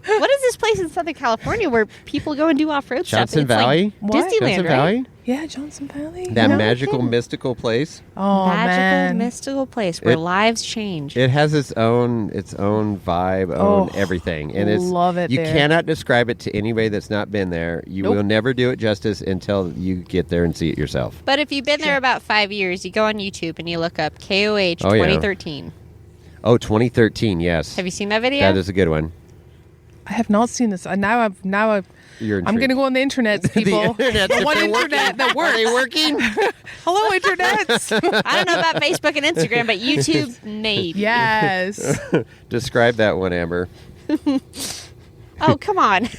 What is this place in Southern California where people go and do off-road stuff? Johnson It's Valley? Like What? Disneyland, Johnson right? Valley? Yeah, Johnson Valley. That No magical, kidding. mystical place. Oh, Magical, man. mystical place where It- lives change. It has its own vibe, own Oh, everything, and it's love it You there. cannot describe it to anybody that's not been there. You Nope. will never do it justice until you get there and see it yourself. But if you've been there about 5 years, you go on YouTube and you look up KOH Oh, yeah. 2013. Oh, 2013, yes, Have you seen that video? that is a good one. I have not seen this. Now I'm You're I'm going to go on the internet, people. internets, the if one they're internet that Are works. they working? Hello, internet. I don't know about Facebook and Instagram, but YouTube, maybe. Yes. Describe that one, Amber. Oh, come on.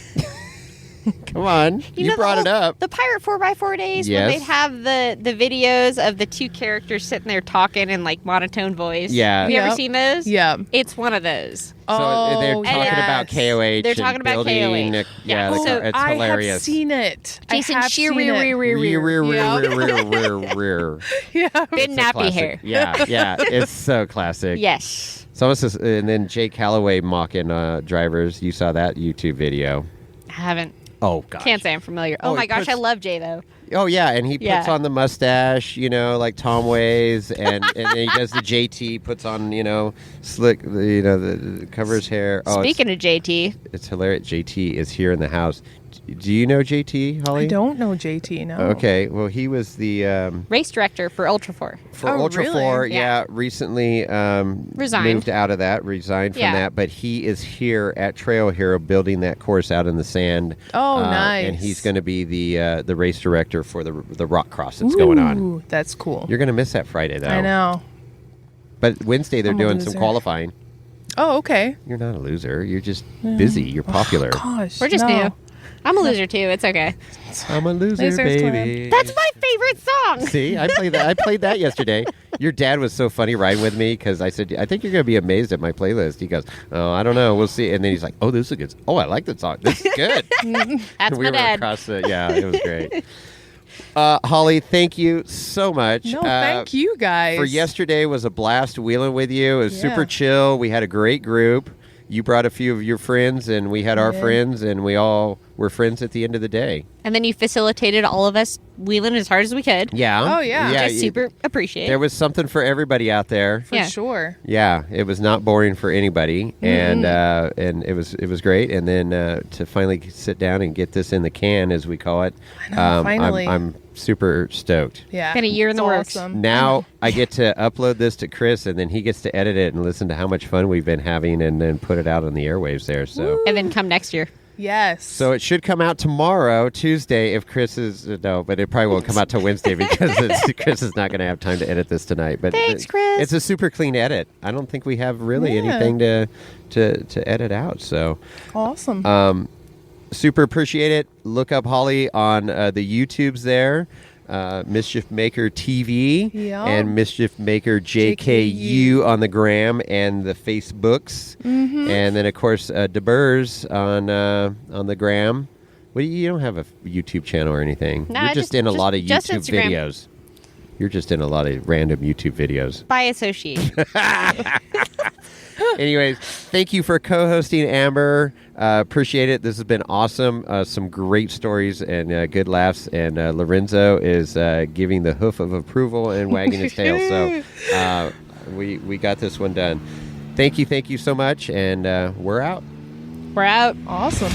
Come on, you know the brought it old- up. The Pirate 4x4 days Yes. when they'd have the videos of the two characters sitting there talking in like monotone voice. Yeah. Have you ever Yep. seen those? Yeah. It's one of those. So they're Oh, talking about yes. KOH. They're and talking about building, KOH. Yeah, Yeah. the So car- it's I hilarious. have seen it. Jason I have Shear, seen rear, it. rear, rear, Rear, rear, rear, Yeah. rear, rear, rear, rear. Yeah. Big It's a nappy classic. hair. Yeah, yeah, it's so classic. Yes. So almost just, and then Jake Calloway mocking drivers. You saw that YouTube video. I haven't. Oh gosh. Can't say I'm familiar. Oh, Oh, my he gosh, I puts- love Jay though. Oh yeah, and he puts Yeah. on the mustache, like Tom Ways, and then he does the JT, puts on slick, the cover his hair. Oh, Speaking of JT, it's hilarious. JT is here in the house. Do you know JT, Holly? I don't know JT, no. Okay, well he was the race director for Ultra 4. for Oh, Ultra really? 4, Yeah. recently Resigned. moved out of that, resigned from Yeah. that, but he is here at Trail Hero building that course out in the sand. Oh, nice. And he's going to be the race director for the rock cross that's going on. Ooh, that's cool. You're going to miss that Friday though. I know. But Wednesday they're I'm a doing some loser. qualifying. Oh, okay. You're not a loser. You're just busy. You're popular. Gosh. We're just no. new. I'm a loser too. It's okay. I'm a loser, Losers baby. That's my favorite song. See, I played that yesterday. Your dad was so funny riding with me because I said, I think you're going to be amazed at my playlist. He goes, oh, I don't know. We'll see. And then he's like, oh, this is good. Oh, I like that song. This is good. That's we my were dad. across the, yeah, it was great. Holly, thank you so much. No, thank you guys. For yesterday was a blast wheeling with you. It was Yeah. super chill. We had a great group. You brought a few of your friends, and we had our Yeah. friends, and we all were friends at the end of the day. And then you facilitated all of us wheeling as hard as we could. Yeah. Oh, yeah. Yeah. Which I super appreciate. There was something for everybody out there. For Yeah. sure. Yeah, it was not boring for anybody, and it was great. And then to finally sit down and get this in the can, as we call it, I know, finally. I'm super stoked. Yeah. Been a year in It's the works. awesome. Now I get to upload this to Chris, and then he gets to edit it and listen to how much fun we've been having, and then put it out on the airwaves there. So. And then come next year. Yes. So it should come out tomorrow, Tuesday, if Chris is... no, but it probably won't come out till Wednesday because Chris is not going to have time to edit this tonight. But Thanks, Chris. It's a super clean edit. I don't think we have really Yeah. anything to edit out. So awesome. super appreciate it. Look up Holly on the YouTubes there. Mischief Maker TV Yeah. and Mischief Maker JKU on the gram and the Facebooks, and then of course DeBurs on the gram. Well, you don't have a YouTube channel or anything. No, You're I just in a lot of just YouTube Instagram. videos. You're just in a lot of random YouTube videos. By association. Anyways, thank you for co-hosting, Amber. Appreciate it. This has been awesome. Some great stories and good laughs. And Lorenzo is giving the hoof of approval and wagging his tail. So we got this one done. Thank you so much. And we're out. We're out. Awesome.